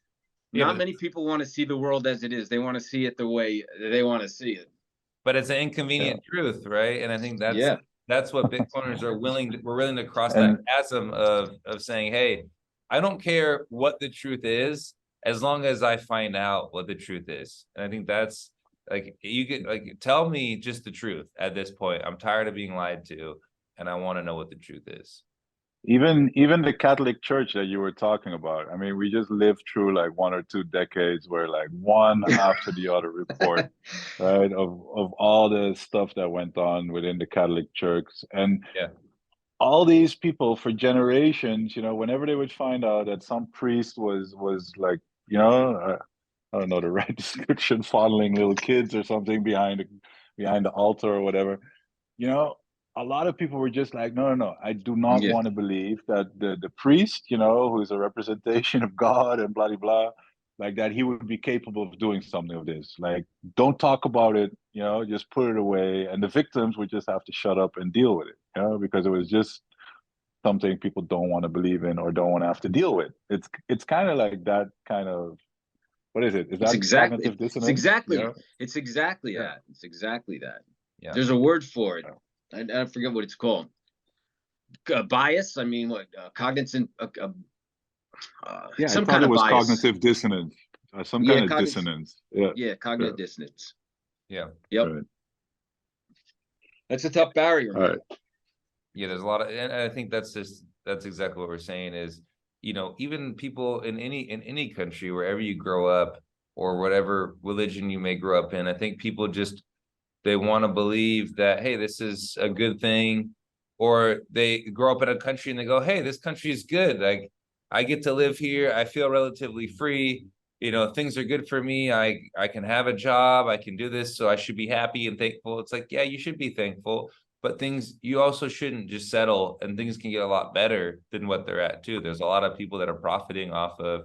Not many people want to see the world as it is. They want to see it the way they want to see it. But it's an inconvenient truth, right? And I think that's what Bitcoiners we're willing to cross that chasm of saying, hey, I don't care what the truth is, as long as I find out what the truth is. And I think that's like, you could tell me just the truth at this point. I'm tired of being lied to, and I want to know what the truth is. Even the Catholic Church that you were talking about. I mean, we just lived through like 1 or 2 decades where like one after the other report, right, of all the stuff that went on within the Catholic Church. And all these people for generations, whenever they would find out that some priest was like, I don't know the right description, fondling little kids or something behind the altar or whatever, a lot of people were just like, no, I do not want to believe that the priest, who's a representation of God and blah, blah, blah, like that he would be capable of doing something of this. Like, don't talk about it, just put it away. And the victims would just have to shut up and deal with it, because it was just something people don't want to believe in or don't want to have to deal with. It's kind of like that kind of, what is it? Is that cognitive dissonance? It's exactly that. It's exactly that. Yeah. There's a word for it. I forget what it's called. Bias. I mean, what cognitive? Some kind of bias. Cognitive dissonance. Some kind of dissonance. Yeah, cognitive dissonance. Yeah. Yep. Right. That's a tough barrier. All right. Yeah, there's a lot of, and I think that's exactly what we're saying is, even people in any country, wherever you grow up or whatever religion you may grow up in, I think people they want to believe that, hey, this is a good thing, or they grow up in a country and they go, hey, this country is good. Like, I get to live here. I feel relatively free. Things are good for me. I can have a job. I can do this. So I should be happy and thankful. It's like, yeah, you should be thankful, but you also shouldn't just settle, and things can get a lot better than what they're at too. There's a lot of people that are profiting off of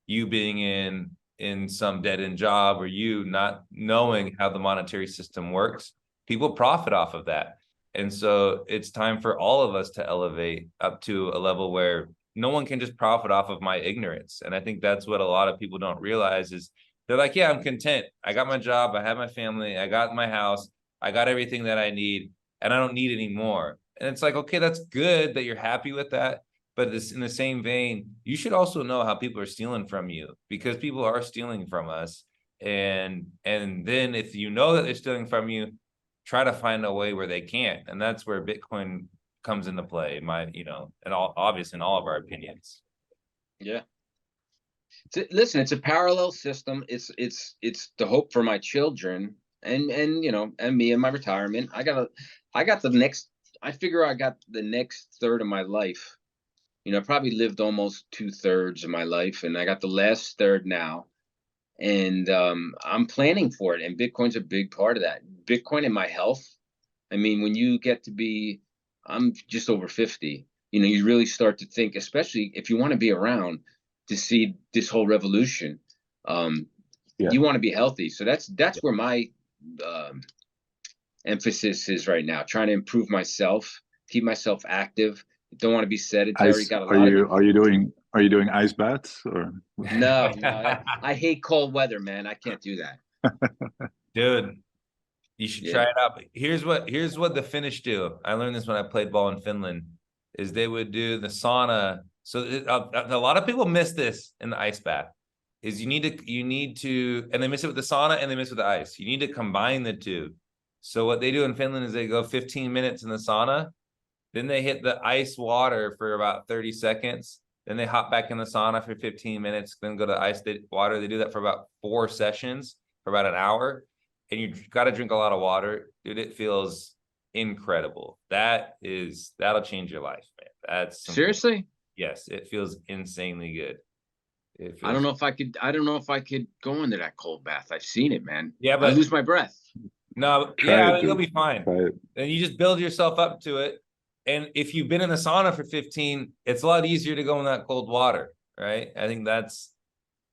you being in some dead-end job, or you not knowing how the monetary system works. People profit off of that. And so it's time for all of us to elevate up to a level where no one can just profit off of my ignorance. And I think that's what a lot of people don't realize is they're like, yeah, I'm content. I got my job. I have my family. I got my house. I got everything that I need, and I don't need any more. And it's like, okay, that's good that you're happy with that. But in the same vein, you should also know how people are stealing from you, because people are stealing from us. And then if you know that they're stealing from you, try to find a way where they can't. And that's where Bitcoin comes into play, obviously in all of our opinions. Yeah. Listen, it's a parallel system. It's the hope for my children. and you know, and me and my retirement. I got the next. I figure I got the next third of my life. You know, I probably lived almost 2/3 of my life, and I got the last third now. And I'm planning for it, and Bitcoin's a big part of that. Bitcoin and my health. I mean, when you get to be, I'm just over 50. You know, you really start to think, especially if you want to be around to see this whole revolution. Yeah. You want to be healthy, so that's where my um, emphasis is right now. Trying to improve myself, keep myself active. Don't want to be sedentary. Ice, Got a lot of are you doing ice baths or? no. I hate cold weather, man. I can't do that. Dude, you should try Yeah. it out. But here's what the Finnish do. I learned this when I played ball in Finland, is they would do the sauna. So a lot of people miss this in the ice bath. Is you need to, and they miss it with the sauna and they miss it with the ice. You need to combine the two. So what they do in Finland is they go 15 minutes in the sauna, then they hit the ice water for about 30 seconds. Then they hop back in the sauna for 15 minutes, then go to ice water. They do that for about 4 sessions for about an hour. And you got to drink a lot of water. Dude, it feels incredible. That'll change your life, man. That's Seriously? Yes, it feels insanely good. I don't know if I could go into that cold bath. I've seen it, man. Yeah, I but lose my breath. no, Try yeah, it, you'll dude. be fine. Try it. And you just build yourself up to it. And if you've been in the sauna for 15, it's a lot easier to go in that cold water, right? I think that's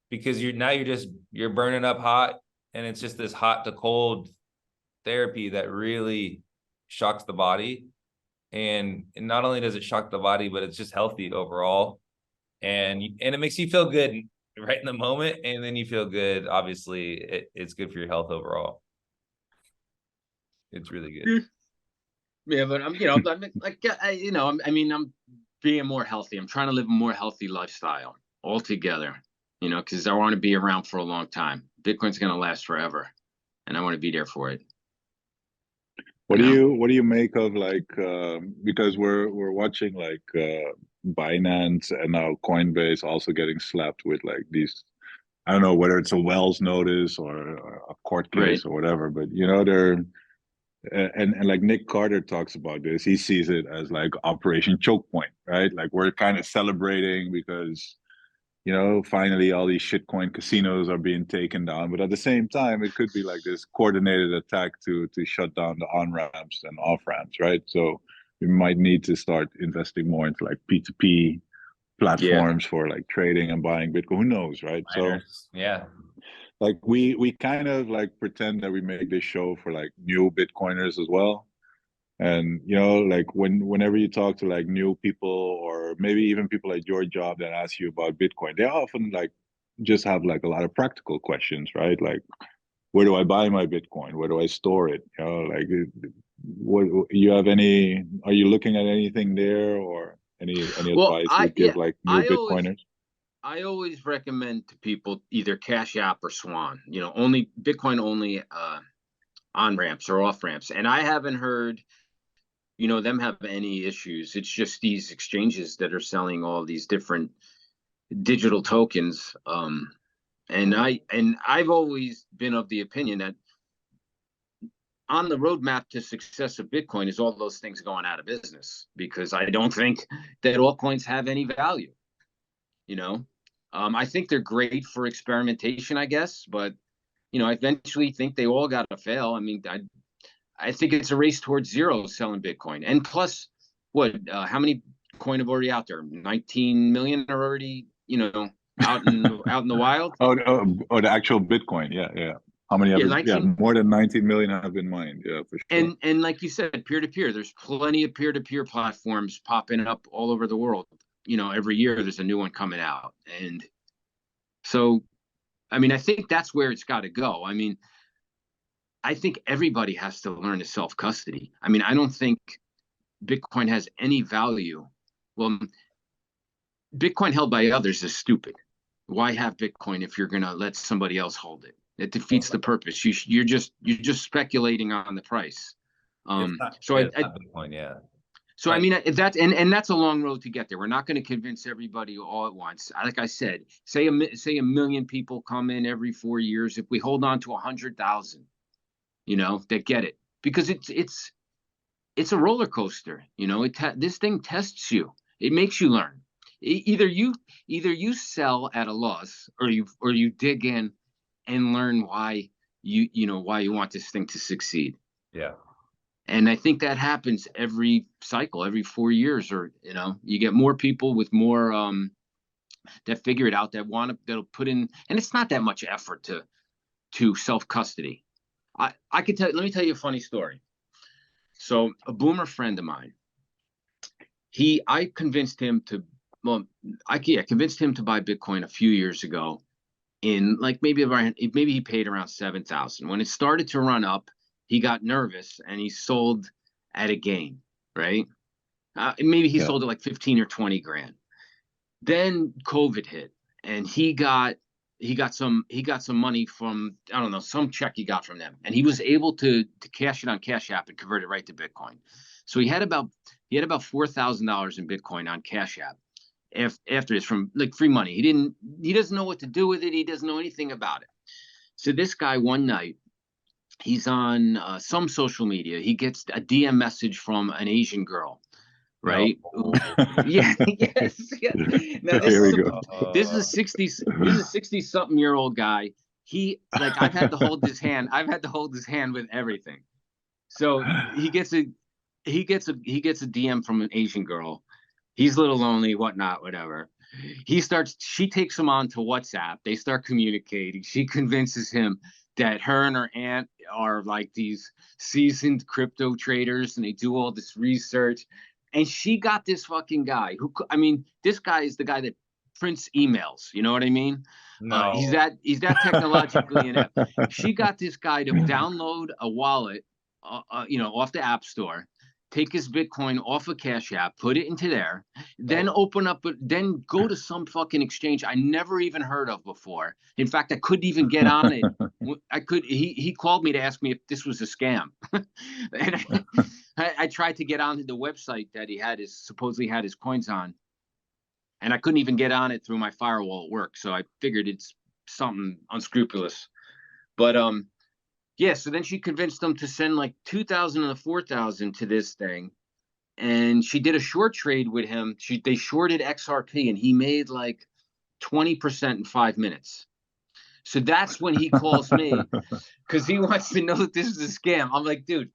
because you're burning up hot, and it's just this hot to cold therapy that really shocks the body. And not only does it shock the body, but it's just healthy overall. And it makes you feel good right in the moment, and then you feel good. Obviously, it's good for your health overall. It's really good. Yeah, but I'm being more healthy. I'm trying to live a more healthy lifestyle altogether, you know, because I want to be around for a long time. Bitcoin's going to last forever, and I want to be there for it. What do you make of like because we're watching like Binance and now Coinbase also getting slapped with like these, I don't know whether it's a Wells notice or a court case or whatever, but you know they're and like Nick Carter talks about this. He sees it as like Operation Choke Point, right? Like we're kind of celebrating because you know finally all these shitcoin casinos are being taken down, but at the same time it could be like this coordinated attack to shut down the on ramps and off ramps, right? So we might need to start investing more into like P2P platforms for like trading and buying Bitcoin. Who knows, right? Miners. So yeah. Like we kind of like pretend that we make this show for like new Bitcoiners as well. And you know, like whenever you talk to like new people or maybe even people at your job that ask you about Bitcoin, they often like just have like a lot of practical questions, right? Like, where do I buy my Bitcoin? Where do I store it? You know, like, what you have any? Are you looking at anything there, or any advice you'd give like new Bitcoiners? I always recommend to people either Cash App or Swan. You know, only Bitcoin only on ramps or off ramps, and I haven't heard them have any issues. It's just these exchanges that are selling all these different digital tokens. And I've always been of the opinion that on the roadmap to success of Bitcoin is all those things going out of business, because I don't think that altcoins have any value. You know, I think they're great for experimentation, I guess, but I eventually think they all got to fail. I mean, I think it's a race towards zero selling Bitcoin. And plus, how many coin have already out there? 19 million are already, out in the wild. The actual Bitcoin. Yeah. How many have 19, more than 19 million have been mined. Yeah, for sure. And like you said, peer-to-peer, there's plenty of peer-to-peer platforms popping up all over the world. Every year there's a new one coming out. And so, I mean, I think that's where it's got to go. I mean, I think everybody has to learn to self-custody. I mean, I don't think Bitcoin has any value. Well, Bitcoin held by others is stupid. Why have Bitcoin if you're going to let somebody else hold it? It defeats the purpose. You're just speculating on the price. Bitcoin, yeah. So I mean, that's a long road to get there. We're not going to convince everybody all at once. Like I said, say a million people come in every 4 years. If we hold on to 100,000, you know, that get it, because it's a roller coaster. You know, this thing tests you. It makes you learn. Either you sell at a loss, or you dig in and learn why why you want this thing to succeed. Yeah. And I think that happens every cycle, every 4 years, or you get more people with more that figure it out, that'll put in, and it's not that much effort to self custody. I could let me tell you a funny story. So a boomer friend of mine, I convinced him to convinced him to buy Bitcoin a few years ago, in like maybe he paid around 7,000. When it started to run up, he got nervous and he sold at a gain, right? Maybe he sold it like 15 or 20 grand. Then COVID hit, and he got some money from, I don't know, some check he got from them, and he was able to cash it on Cash App and convert it right to Bitcoin. So he had about $4,000 in Bitcoin on Cash App after this, from like free money. He doesn't know what to do with it. He doesn't know anything about it. So this guy, one night, he's on some social media. He gets a DM message from an Asian girl, right? No. Yeah, yes. Yeah. Now this is a 60-something-year-old guy. I've had to hold his hand. I've had to hold his hand with everything. So he gets a DM from an Asian girl. He's a little lonely, whatnot, whatever. She takes him on to WhatsApp. They start communicating. She convinces him that her and her aunt are like these seasoned crypto traders, and they do all this research. And she got this fucking guy this guy is the guy that prints emails. You know what I mean? No. He's that technologically inept. She got this guy to download a wallet, off the App Store, take his Bitcoin off of Cash App, put it into there, then then go to some fucking exchange I never even heard of before. In fact, I couldn't even get on it. He called me to ask me if this was a scam. And I tried to get onto the website that he supposedly had his coins on, and I couldn't even get on it through my firewall at work. So I figured it's something unscrupulous. But yeah, so then she convinced them to send like 2,000 and 4,000 to this thing, and she did a short trade with him. They shorted XRP, and he made like 20% in 5 minutes. So that's when he calls me, because he wants to know that this is a scam. I'm like, dude,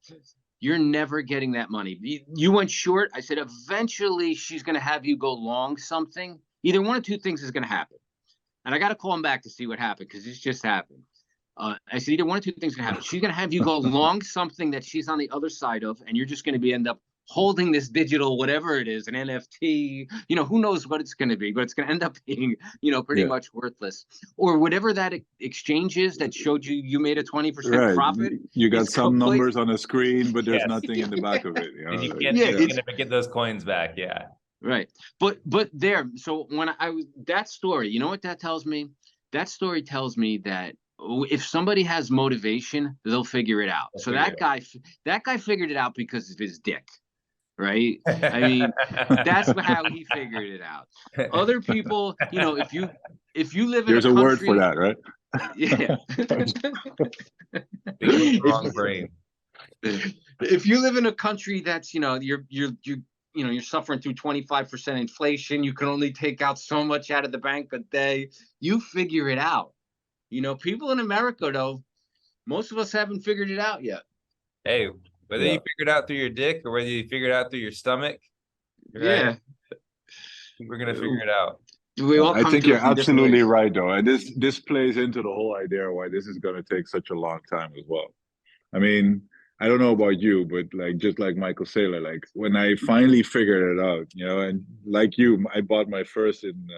you're never getting that money. You went short. I said, eventually she's going to have you go long something. Either one of two things is going to happen. And I got to call him back to see what happened, because this just happened. I said, either one of two things can happen. She's going to have you go long something that she's on the other side of, and you're just going to end up holding this digital, whatever it is, an NFT, who knows what it's going to be, but it's going to end up being, pretty much worthless. Or whatever that exchange is that showed you made a 20% profit. You got some numbers on a screen, but there's nothing in the back of it. And you can't never get those coins back. Yeah. Right. But so when I was, that story, you know what that tells me? That story tells me that if somebody has motivation, they'll figure it out. So that guy figured it out because of his dick, right? I mean, that's how he figured it out. Other people, if you live in there's a word for that, right? Yeah. Wrong brain. If you live in a country that's you're suffering through 25% inflation, you can only take out so much out of the bank a day. You figure it out. People in America, though, most of us haven't figured it out yet. Hey, whether you figured it out through your dick or whether you figured it out through your stomach, right? We're gonna figure it out. I think you're absolutely right, though, and this plays into the whole idea why this is going to take such a long time as well. I mean, I don't know about you, but just like Michael Saylor, when I finally figured it out, and like you, I bought my first in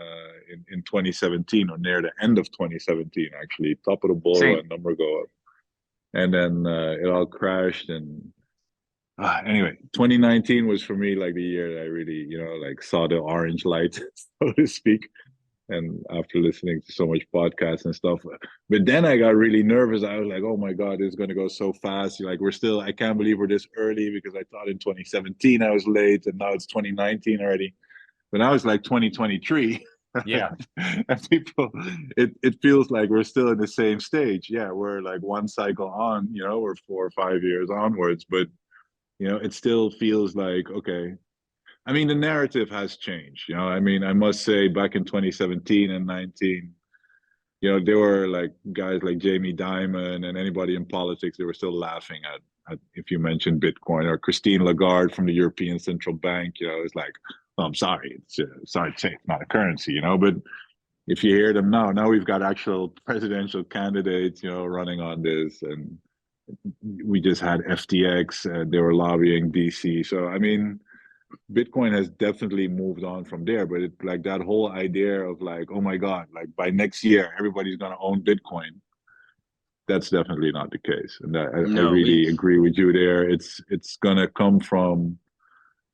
2017, or near the end of 2017, actually, top of the bull run, number go up, and then it all crashed. And anyway, 2019 was for me the year that I really, saw the orange light, so to speak. And after listening to so much podcasts and stuff, but then I got really nervous. I was like, oh my God, it's going to go so fast. I can't believe we're this early, because I thought in 2017 I was late, and now it's 2019 already. But now it's like 2023. Yeah. And people, it feels like we're still in the same stage. Yeah, we're like one cycle on, we're 4 or 5 years onwards, but it still feels like, okay. I mean, the narrative has changed. I mean, I must say, back in 2017 and 19, there were like guys like Jamie Dimon and anybody in politics, they were still laughing at if you mentioned Bitcoin, or Christine Lagarde from the European Central Bank. It's like, oh, I'm sorry, sorry to say, it's not a currency. But if you hear them now we've got actual presidential candidates, running on this, and we just had FTX, and they were lobbying DC. So I mean, Bitcoin has definitely moved on from there, but it's like that whole idea of like, oh my God, like by next year everybody's gonna own Bitcoin. That's definitely not the case, and I No, really agree with you there. It's gonna come from,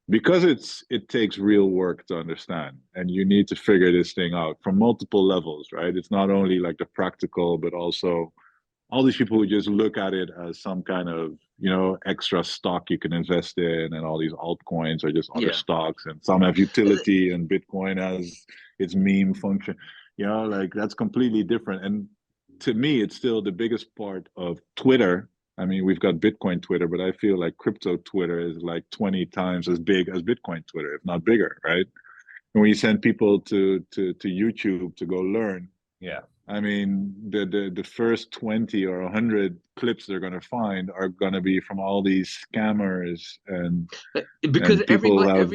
because it takes real work to understand, and you need to figure this thing out from multiple levels, right? It's not only like the practical, but also all these people who just look at it as some kind of extra stock you can invest in, and all these altcoins are just other yeah. stocks, and some have utility, and Bitcoin has its meme function. Like that's completely different. And to me, it's still the biggest part of Twitter. I mean, we've got Bitcoin Twitter, but I feel like crypto Twitter is like 20 times as big as Bitcoin Twitter, if not bigger, right? And when you send people to YouTube to go learn, Yeah. I mean, the first 20 or 100 clips they're going to find are going to be from all these scammers, Because and people have,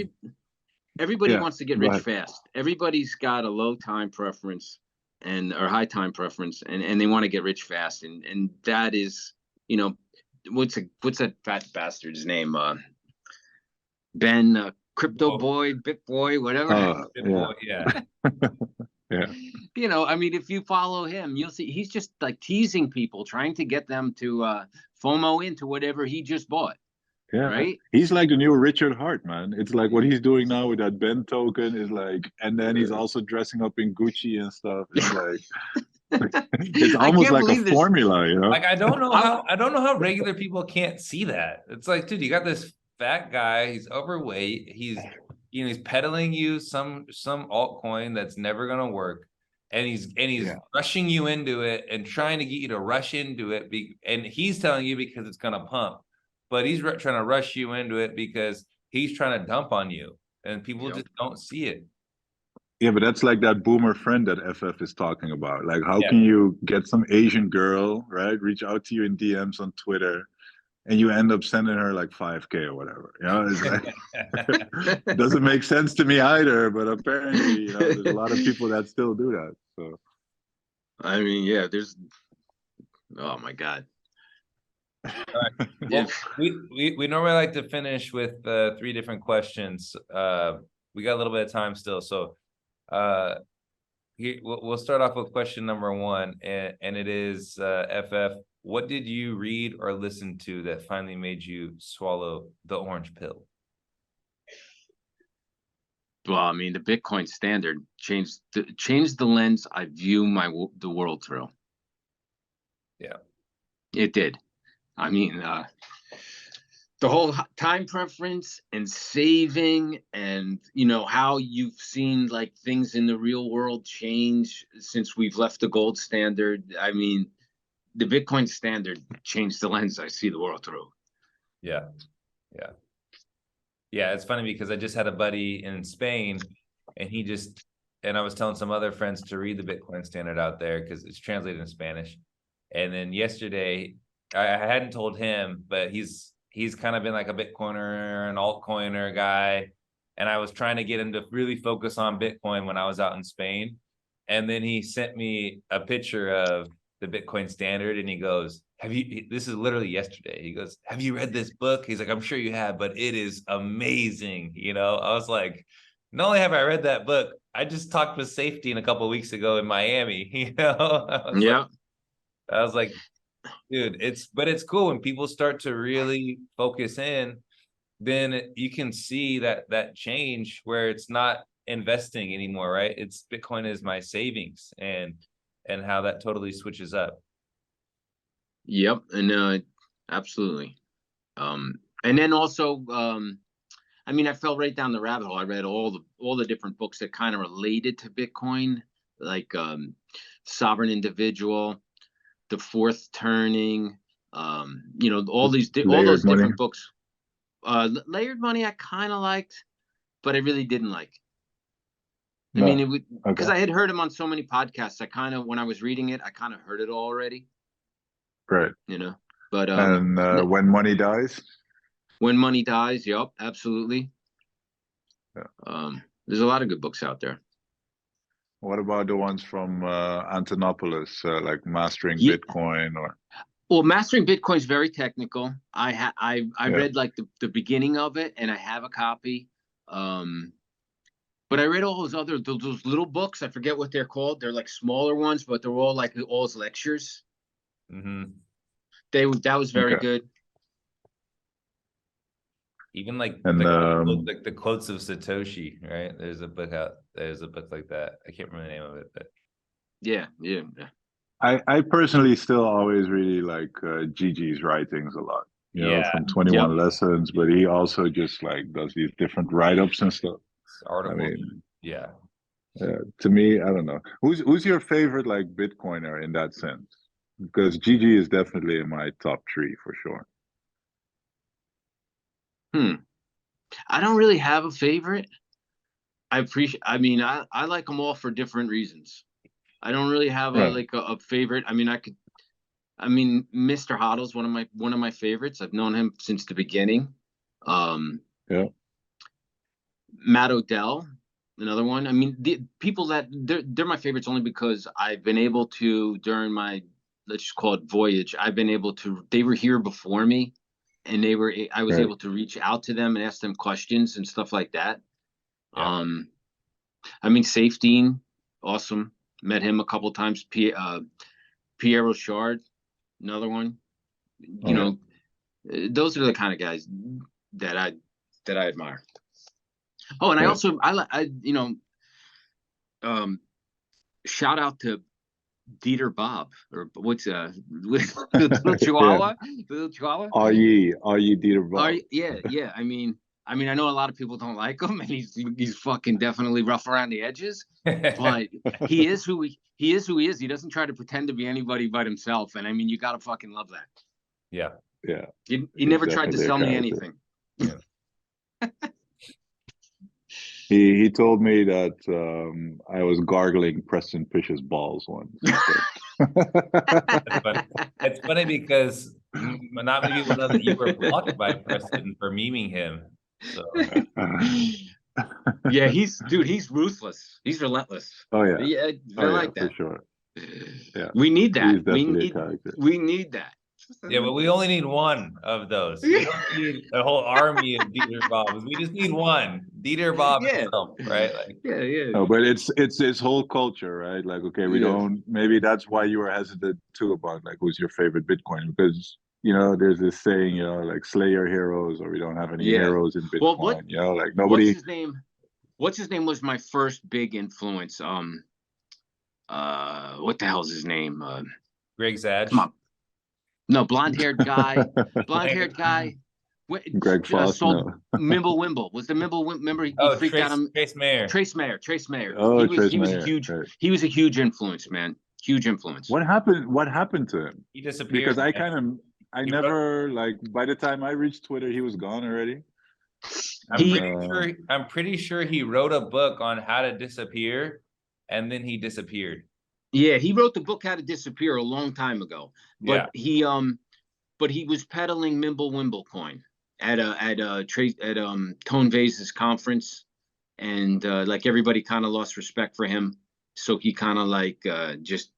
everybody yeah, wants to get go rich ahead. fast. Everybody's got a low time preference or high time preference, and they want to get rich fast. And that is, what's that fat bastard's name? Ben, Crypto Well, Boy, Bit Boy, whatever. Yeah. yeah. Yeah. I mean, if you follow him, you'll see he's just like teasing people, trying to get them to FOMO into whatever he just bought. Yeah. Right? He's like the new Richard Hart, man. It's like what he's doing now with that Ben token is like, and then he's also dressing up in Gucci and stuff. It's like, it's I almost can't like a believe this. formula. Like I don't know how regular people can't see that. It's like, dude, you got this fat guy, he's overweight, he's peddling you some altcoin that's never gonna work, and he's Yeah. rushing you into it and trying to get you to rush into it, and he's telling you because it's gonna pump, but he's trying to rush you into it because he's trying to dump on you, and people just don't see it. Yeah, but that's like that boomer friend that FF is talking about. Like, how Yeah. can you get some Asian girl, right, reach out to you in DMs on Twitter, and you end up sending her like 5K or whatever? It's like, it doesn't make sense to me either. But apparently, there's a lot of people that still do that. So, I mean, yeah, oh my God. All right. Well, we normally like to finish with 3 different questions. We got a little bit of time still, so we'll start off with question number 1, and it is FF. What did you read or listen to that finally made you swallow the orange pill? Well, I mean, the Bitcoin standard changed the lens I view the world through. Yeah, it did. I mean, the whole time preference and saving, and how you've seen like things in the real world change since we've left the gold standard. I mean, the Bitcoin standard changed the lens I see the world through. yeah. It's funny because I just had a buddy in Spain, and I was telling some other friends to read the Bitcoin standard out there because it's translated in Spanish. And then yesterday, I hadn't told him, but he's kind of been like a Bitcoiner, an altcoiner guy. And I was trying to get him to really focus on Bitcoin when I was out in Spain. And then he sent me a picture of the Bitcoin standard, and he goes, this is literally yesterday. He goes, have you read this book? He's like, I'm sure you have, but it is amazing. I was like, not only have I read that book, I just talked with Safety a couple of weeks ago in Miami. I was like, dude, it's cool when people start to really focus in, then you can see that change where it's not investing anymore, right? It's Bitcoin is my savings, and how that totally switches up. Yep, and absolutely. And then also, I mean, I fell right down the rabbit hole. I read all the different books that kind of related to Bitcoin, like Sovereign Individual, The Fourth Turning, you know, all those different books. Layered Money I kind of liked, but I really didn't like. I mean, it would, because I had heard him on so many podcasts. I kind of, when I was reading it, I kind of heard it all already. Right. You know, but and When Money Dies. When Money Dies, yep, absolutely. Yeah. There's a lot of good books out there. What about the ones from Antonopoulos, like Mastering Bitcoin or? Well, Mastering Bitcoin is very technical. I read like the beginning of it, and I have a copy. But I read all those little books. I forget what they're called. They're like smaller ones, but they're all like all his lectures. Mm-hmm. That was very good. Even like and the quotes of Satoshi, right? There's a book like that. I can't remember the name of it, but yeah. I personally still always really like Gigi's writings a lot. You know, from 21 Lessons, but he also just like does these different write-ups and stuff. Articles. I mean, yeah. To me, I don't know. Who's your favorite like Bitcoiner in that sense? Because Gigi is definitely in my top 3 for sure. I don't really have a favorite. I mean, I like them all for different reasons. I don't really have a favorite. I mean, Mr. Hodl's one of my favorites. I've known him since the beginning. Matt Odell, another one. I mean, the people that they're my favorites only because I've been able to, during my, let's just call it voyage, they were here before me, and I was able to reach out to them and ask them questions and stuff like that. I mean, Safety, awesome. Met him a couple times. Pierre Rochard, another one. You know, those are the kind of guys that I admire. Oh, and I also shout out to Dieter Bob, or what's little Chihuahua, little Chihuahua. Are ye Dieter Bob? Yeah. I mean, I know a lot of people don't like him, and he's fucking definitely rough around the edges, but he is who he is. He doesn't try to pretend to be anybody but himself, and I mean, you gotta fucking love that. Yeah. He never tried to sell me anything. Yeah. He told me that I was gargling Preston Fish's balls once. It's funny because not many people know that you were blocked by Preston for memeing him. So yeah, he's ruthless. He's relentless. Oh yeah. I like that for sure. Yeah, we need that. He's definitely a character. We need that. Yeah, but we only need one of those. We don't need a whole army of Dieter Bobs. We just need one. Dieter Bob himself, right? Like, No, but it's this whole culture, right? Like, okay, we don't. Maybe that's why you were hesitant too about like who's your favorite Bitcoin, because you know there's this saying, you know, like slay your heroes, or we don't have any heroes in Bitcoin. Well, you know, like nobody. What's his name was my first big influence. What the hell's his name? Greg Zadge. Come on. No, blonde-haired guy. Greg Foss. Mimble Wimble. Was the Mimble Wimble? Remember he freaked out on Trace Mayer. Trace Mayer. Oh, he was a huge. Right. He was a huge influence, man. Huge influence. What happened to him? He disappeared. Because I never like by the time I reached Twitter, he was gone already. I'm pretty sure he wrote a book on how to disappear, and then he disappeared. Yeah, he wrote the book How to Disappear a long time ago. But he was peddling Mimble Wimble coin at Tone Vase's conference, and like everybody kind of lost respect for him, so he kind of like just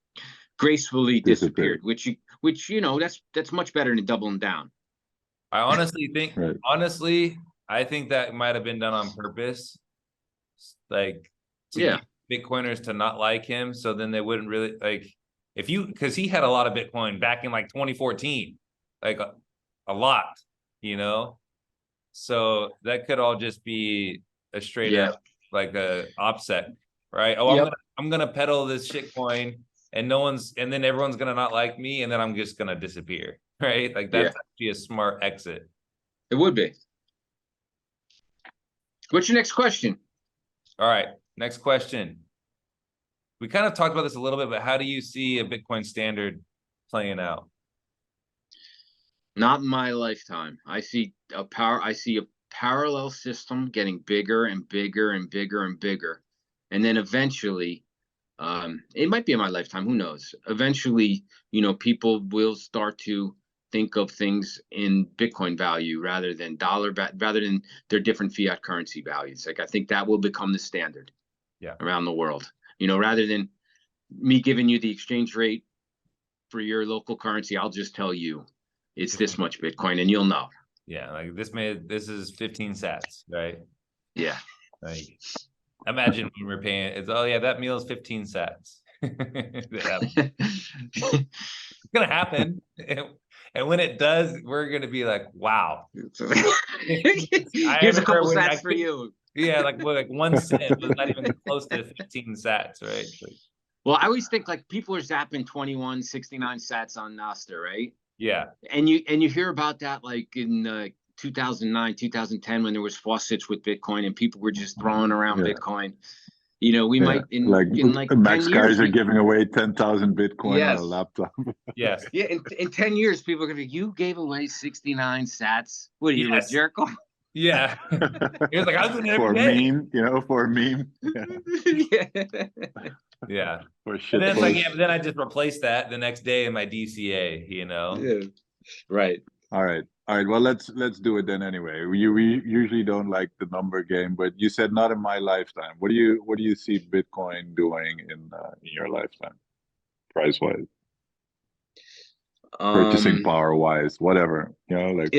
gracefully disappeared. Which you know that's much better than doubling down. I honestly think I think that might have been done on purpose, like get Bitcoiners to not like him, so then they wouldn't really like because he had a lot of Bitcoin back in like 2014, like a lot, you know, so that could all just be a straight up like a offset, right? Oh, I'm gonna peddle this shit coin, and then everyone's gonna not like me, and then I'm just gonna disappear, right? Like that's actually a smart exit. It would be. What's your next question? All right, next question. We kind of talked about this a little bit, but how do you see a Bitcoin standard playing out? Not in my lifetime. I see a parallel system getting bigger and bigger and bigger and bigger. And then eventually, it might be in my lifetime, who knows? Eventually, people will start to think of things in Bitcoin value rather than rather than their different fiat currency values. Like, I think that will become the standard around the world. Rather than me giving you the exchange rate for your local currency, I'll just tell you it's this much Bitcoin and you'll know. Yeah, like this is 15 sats, right? Yeah. Like, imagine when we're paying, it's, oh yeah, that meal is 15 sats. It's gonna happen. And when it does, we're gonna be like, wow. Here's a couple sats for you. Yeah, like 1 cent was not even close to 15 sats, right? Well, I always think like people are zapping 21.69 sats on Noster, right? Yeah. And you hear about that like in 2009, 2010 when there was faucets with Bitcoin and people were just throwing around Bitcoin. We might in like Max 10 years guys are giving away 10,000 Bitcoin on a laptop. Yes. Yeah, in 10 years, people are gonna be, you gave away 69 sats. What are you, a jerk off? Yeah. He was like, I was doing it for every a day. meme, for a meme. Yeah. For shit. And then it's like, yeah, but then I just replaced that the next day in my DCA, Yeah. Right. All right. Well, let's do it then anyway. We usually don't like the number game, but you said not in my lifetime. What do you see Bitcoin doing in your lifetime, price wise, purchasing power wise, whatever? Like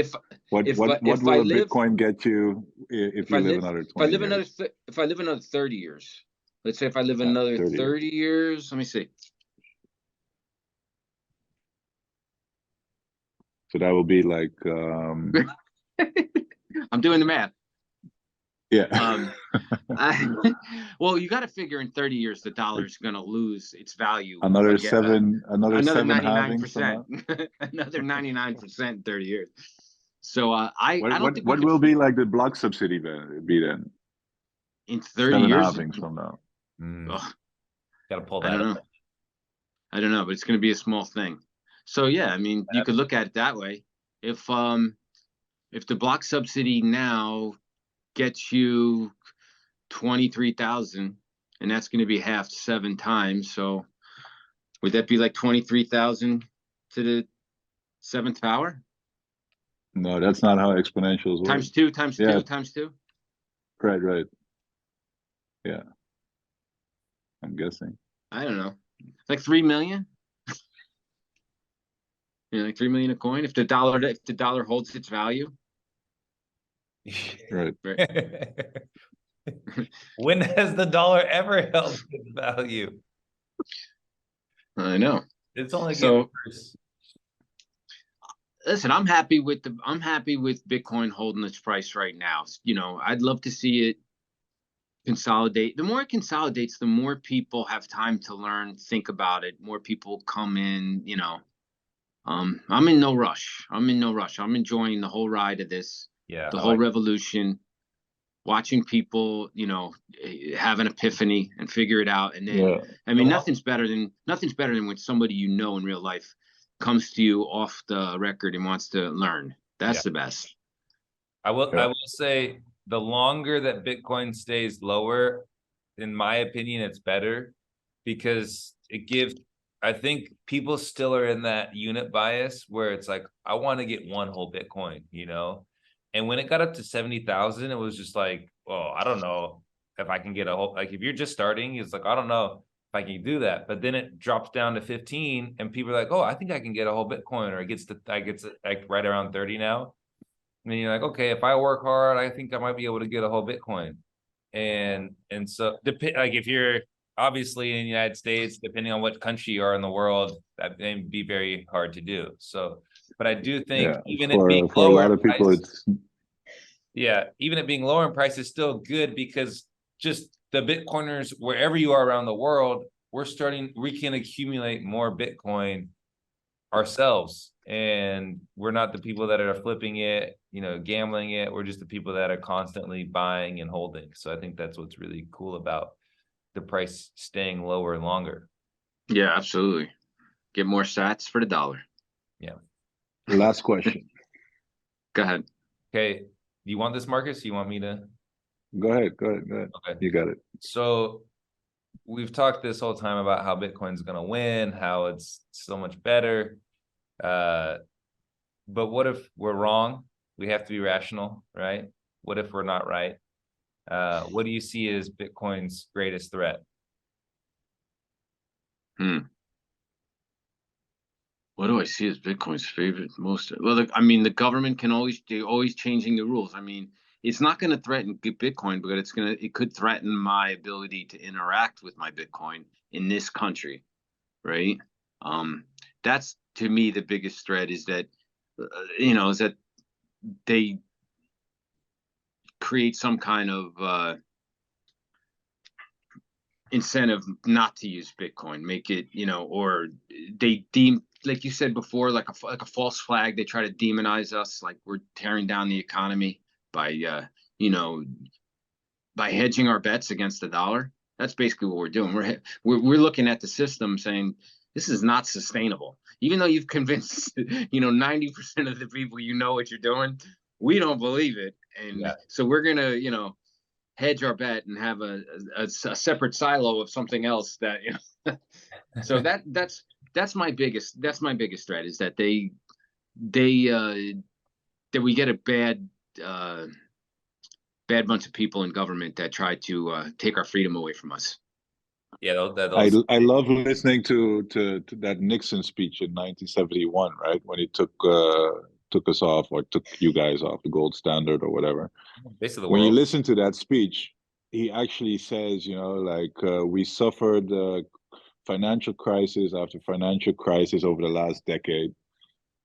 what will a Bitcoin get you if you live another 20 years? If I live another 30 years, let's say if I live another 30 years, let me see. So that will be like I'm doing the math. Yeah. Well, you got to figure in 30 years the dollar's going to lose its value. Another 99%. halvings. Another 99% in 30 years. So I don't think what will be like the block subsidy be then? In 30 years halvings from now. Gotta pull that up. I don't know, but it's going to be a small thing. So yeah, I mean, you could look at it that way. If the block subsidy now gets you 23,000, and that's going to be half 7 times, so would that be like 23,000 to the 7th power? No, that's not how exponentials work. Times 2, times 2, times 2. Right. Yeah, I'm guessing. I don't know, like 3 million. Like 3 million a coin if the dollar holds its value. Right. When has the dollar ever held its value? I know. It's only so. Listen, I'm happy with Bitcoin holding its price right now. I'd love to see it consolidate. The more it consolidates, the more people have time to learn, think about it. More people come in. I'm in no rush. I'm enjoying the whole ride of this. Yeah. The whole revolution. Watching people, have an epiphany and figure it out. And then, I mean, nothing's better than when somebody in real life comes to you off the record and wants to learn. That's the best. I will say the longer that Bitcoin stays lower, in my opinion, it's better because it gives, I think people still are in that unit bias where it's like, I want to get one whole Bitcoin, And when it got up to 70,000, it was just like, well, I don't know if I can get a whole, like if you're just starting, it's like, I don't know if I can do that. But then it drops down to 15 and people are like, oh, I think I can get a whole Bitcoin, or it gets like right around 30 now. And you're like, okay, if I work hard, I think I might be able to get a whole Bitcoin. And so like if you're obviously in the United States, depending on what country you are in the world, that may be very hard to do. So, but I do think even it being for a lot of people, even it being lower in price is still good because just the Bitcoiners, wherever you are around the world, we can accumulate more Bitcoin ourselves. And we're not the people that are flipping it gambling it. We're just the people that are constantly buying and holding. So I think that's what's really cool about the price staying lower and longer. Yeah, absolutely. Get more sats for the dollar. Yeah. Last question. Go ahead. Okay. You want this, Marcus? You want me to? Go ahead. Okay. You got it. So we've talked this whole time about how Bitcoin's going to win, how it's so much better. But what if we're wrong? We have to be rational, right? What if we're not right? What do you see as Bitcoin's greatest threat? What do I see as Bitcoin's favorite most? Well, the government they're always changing the rules. I mean, it's not going to threaten Bitcoin, but it could threaten my ability to interact with my Bitcoin in this country, right? That's to me the biggest threat is that, is that they create some kind of incentive not to use Bitcoin, make it, or they deem, like you said before, like a false flag. They try to demonize us, like we're tearing down the economy by by hedging our bets against the dollar. That's basically what we're doing. We're looking at the system saying this is not sustainable. Even though you've convinced 90% of the people what you're doing, we don't believe it, and so we're gonna hedge our bet and have a separate silo of something else that so that's my biggest threat is that that we get a bad bunch of people in government that try to take our freedom away from us. Yeah, I love listening to that Nixon speech in 1971, right, when he took us off, or took you guys off the gold standard or whatever. Basically, when you listen to that speech, he actually says, we suffered financial crisis after financial crisis over the last decade,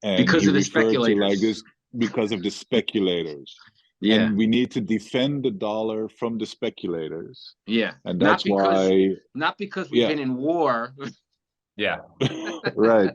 and because he of the referred to speculators. like this because of the speculators. Yeah, and we need to defend the dollar from the speculators. Yeah, And that's not because we've been in war. Yeah. Right.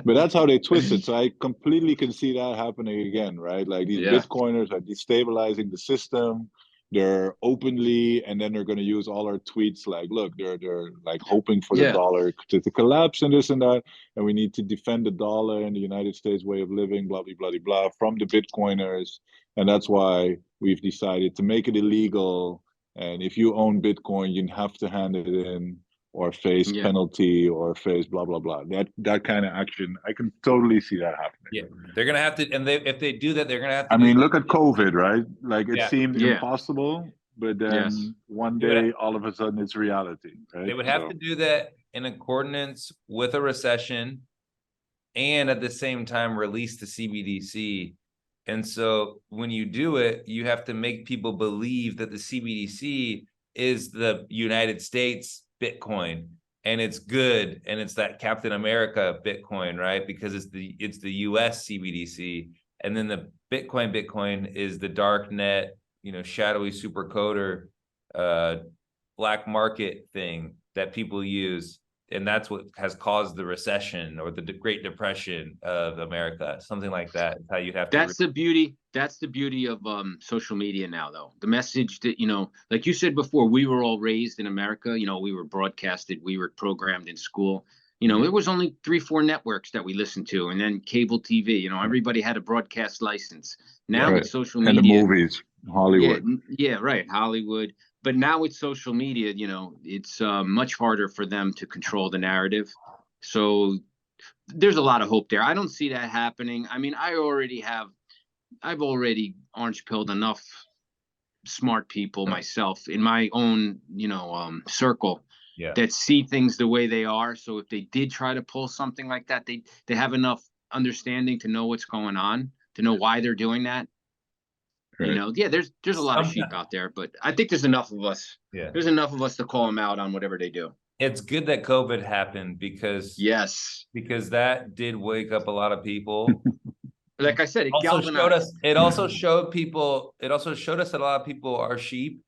But that's how they twist it. So I completely can see that happening again, right? Like these Bitcoiners are destabilizing the system. They're openly, and then they're going to use all our tweets like, look, they're like hoping for the dollar to collapse and this and that. And we need to defend the dollar and the United States way of living, blah, blah, blah, blah, blah, from the Bitcoiners. And that's why we've decided to make it illegal. And if you own Bitcoin, you have to hand it in, or face penalty, or face blah blah blah. That kind of action, I can totally see that happening. Yeah, they're gonna have to, and if they do that, they're gonna have to. I mean, look at COVID, right? Like it seemed impossible, but then one day, all of a sudden, it's reality. Right? They would have to do that in accordance with a recession, and at the same time release the CBDC. And so when you do it, you have to make people believe that the CBDC is the United States Bitcoin, and it's good, and it's that Captain America Bitcoin, right? Because it's the US CBDC, and then the Bitcoin is the dark net, shadowy supercoder, black market thing that people use, and that's what has caused the recession or the Great Depression of America, something like that. How you'd have to. That's the beauty of social media now, though. The message that like you said before, we were all raised in America. We were broadcasted, we were programmed in school. There was only 3-4 networks that we listened to, and then cable TV. Everybody had a broadcast license. Now with social media, and the movies, Hollywood. Yeah, right, Hollywood. But now with social media, it's much harder for them to control the narrative. So there's a lot of hope there. I don't see that happening. I mean, I've already orange pilled enough smart people myself in my own, circle that see things the way they are. So if they did try to pull something like that, they have enough understanding to know what's going on, to know why they're doing that. Right. There's a lot of sheep out there, but I think there's enough of us. Yeah. There's enough of us to call them out on whatever they do. It's good that COVID happened because that did wake up a lot of people. Like I said, it also showed us that a lot of people are sheep,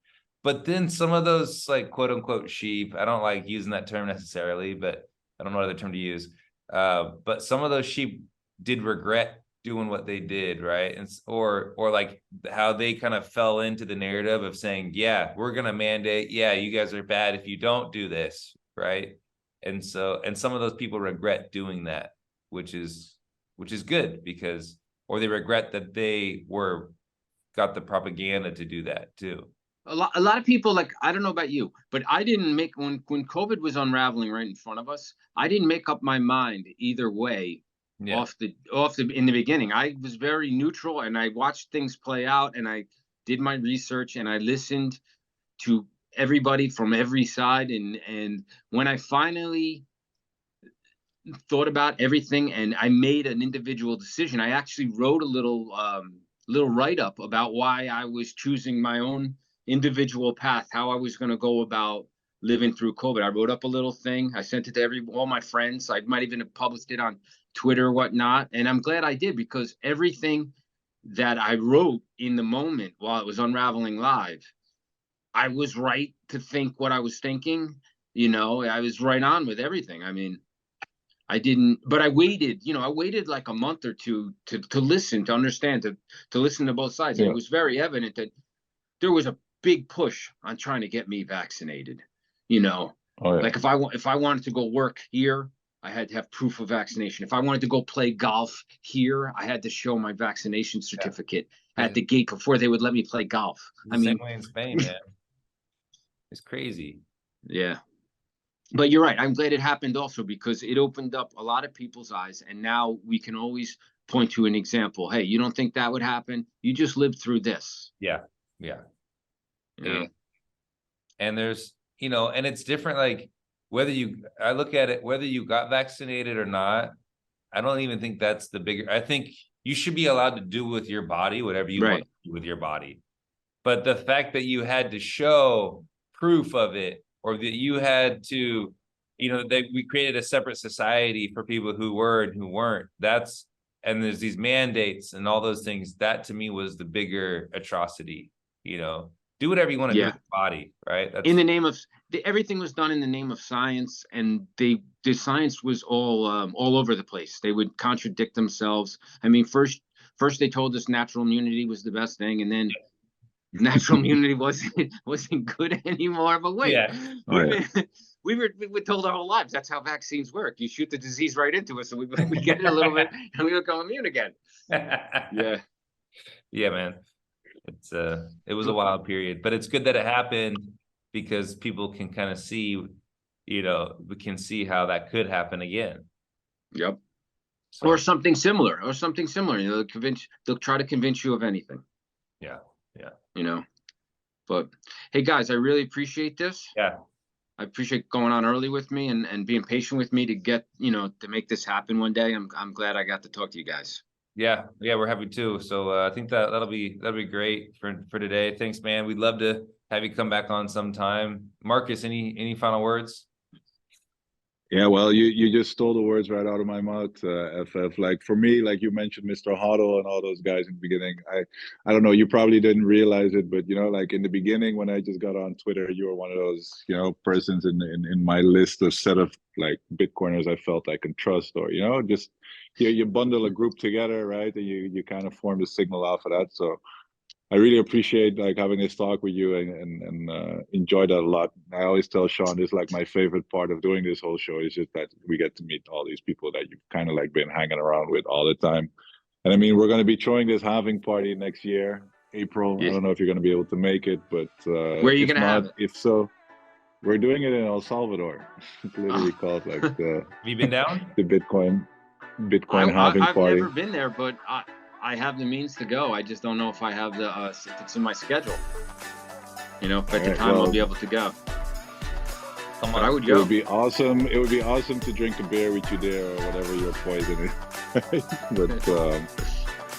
but then some of those like quote unquote sheep, I don't like using that term necessarily, but I don't know what other term to use. But some of those sheep did regret doing what they did, right? And or like how they kind of fell into the narrative of saying, yeah, we're gonna mandate, yeah, you guys are bad if you don't do this, right? And so, and some of those people regret doing that, which is good, because, or they regret that they got the propaganda to do that too. A lot of people, like, I don't know about you, but I didn't make, when COVID was unraveling right in front of us, I didn't make up my mind either way. Yeah. In the beginning, I was very neutral, and I watched things play out, and I did my research, and I listened to everybody from every side, and when I finally thought about everything and I made an individual decision, I actually wrote a little write-up about why I was choosing my own individual path, how I was going to go about living through COVID. I wrote up a little thing. I sent it to all my friends. I might even have published it on Twitter or whatnot. And I'm glad I did, because everything that I wrote in the moment while it was unraveling live, I was right to think what I was thinking. You know, I was right on with everything. I mean, I didn't, but I waited, I waited like a month or two to listen, to understand, to listen to both sides. Yeah. And it was very evident that there was a big push on trying to get me vaccinated. Oh, yeah. Like if I wanted to go work here, I had to have proof of vaccination. If I wanted to go play golf here, I had to show my vaccination certificate at the gate before they would let me play golf. Same way in Spain, man. It's crazy. Yeah. But you're right. I'm glad it happened also, because it opened up a lot of people's eyes. And now we can always point to an example. Hey, you don't think that would happen? You just lived through this. Yeah. Yeah. Yeah. And there's, and it's different. Like I look at it, whether you got vaccinated or not, I don't even think that's the bigger. I think you should be allowed to do with your body whatever you want to do with your body. But the fact that you had to show proof of it, or that you had to, we created a separate society for people who were and who weren't. And there's these mandates and all those things. That to me was the bigger atrocity. Do whatever you want to do with your body, right? In the name of everything was done in the name of science, and the science was all over the place. They would contradict themselves. I mean, first they told us natural immunity was the best thing, and then natural immunity wasn't good anymore. But wait, we were told our whole lives that's how vaccines work. You shoot the disease right into us, so we get it a little bit, and we become immune again. Yeah, man. It was a wild period, but it's good that it happened, because people can kind of see, we can see how that could happen again. Yep. So, or something similar. They'll try to convince you of anything. Yeah. But hey guys, I really appreciate this. Yeah. I appreciate going on early with me and being patient with me to get, to make this happen one day. I'm glad I got to talk to you guys. Yeah, we're happy too. So I think that'll be great for today. Thanks, man. We'd love to have you come back on sometime. Marcus, any final words? Yeah, well, you just stole the words right out of my mouth, FF. Like for me, like you mentioned Mr. Hoddle and all those guys in the beginning. I don't know, you probably didn't realize it, but like in the beginning when I just got on Twitter, you were one of those, persons in my list of set of like Bitcoiners I felt I can trust, or just you bundle a group together, right? And you kind of form the signal off of that. So I really appreciate like having this talk with you and enjoy that a lot. I always tell Sean, this is like my favorite part of doing this whole show, is just that we get to meet all these people that you've kind of like been hanging around with all the time. And I mean, we're going to be throwing this halving party next year, April. Yeah. I don't know if you're going to be able to make it, but where are you going to have it? If so, we're doing it in El Salvador. It's literally called like the. Have you been down? The Bitcoin halving party. I've never been there, but I have the means to go. I just don't know if I have if it's in my schedule. If at the time I'll be able to go. Come on, but I would go. It would be awesome. It would be awesome to drink a beer with you there, or whatever your poison is. But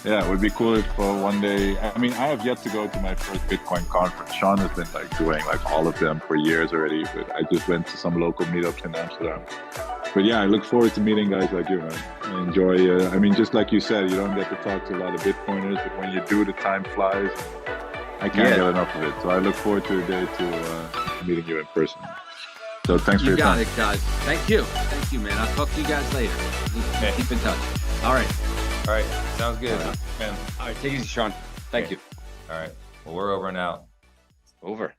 yeah, it would be cool if one day. I mean, I have yet to go to my first Bitcoin conference. Sean has been like doing like all of them for years already, but I just went to some local meetups in Amsterdam. But yeah, I look forward to meeting guys like you, man. I enjoy, I mean, just like you said, you don't get to talk to a lot of Bitcoiners, but when you do, the time flies. I can't get enough of it. So I look forward to the day to meeting you in person. So thanks for your time. You got it, guys. Thank you, man. I'll talk to you guys later. Keep in touch. All right. All right, sounds good, man. All right, take it easy, Sean. Thank Okay. you. All right, well, we're over and out. Over.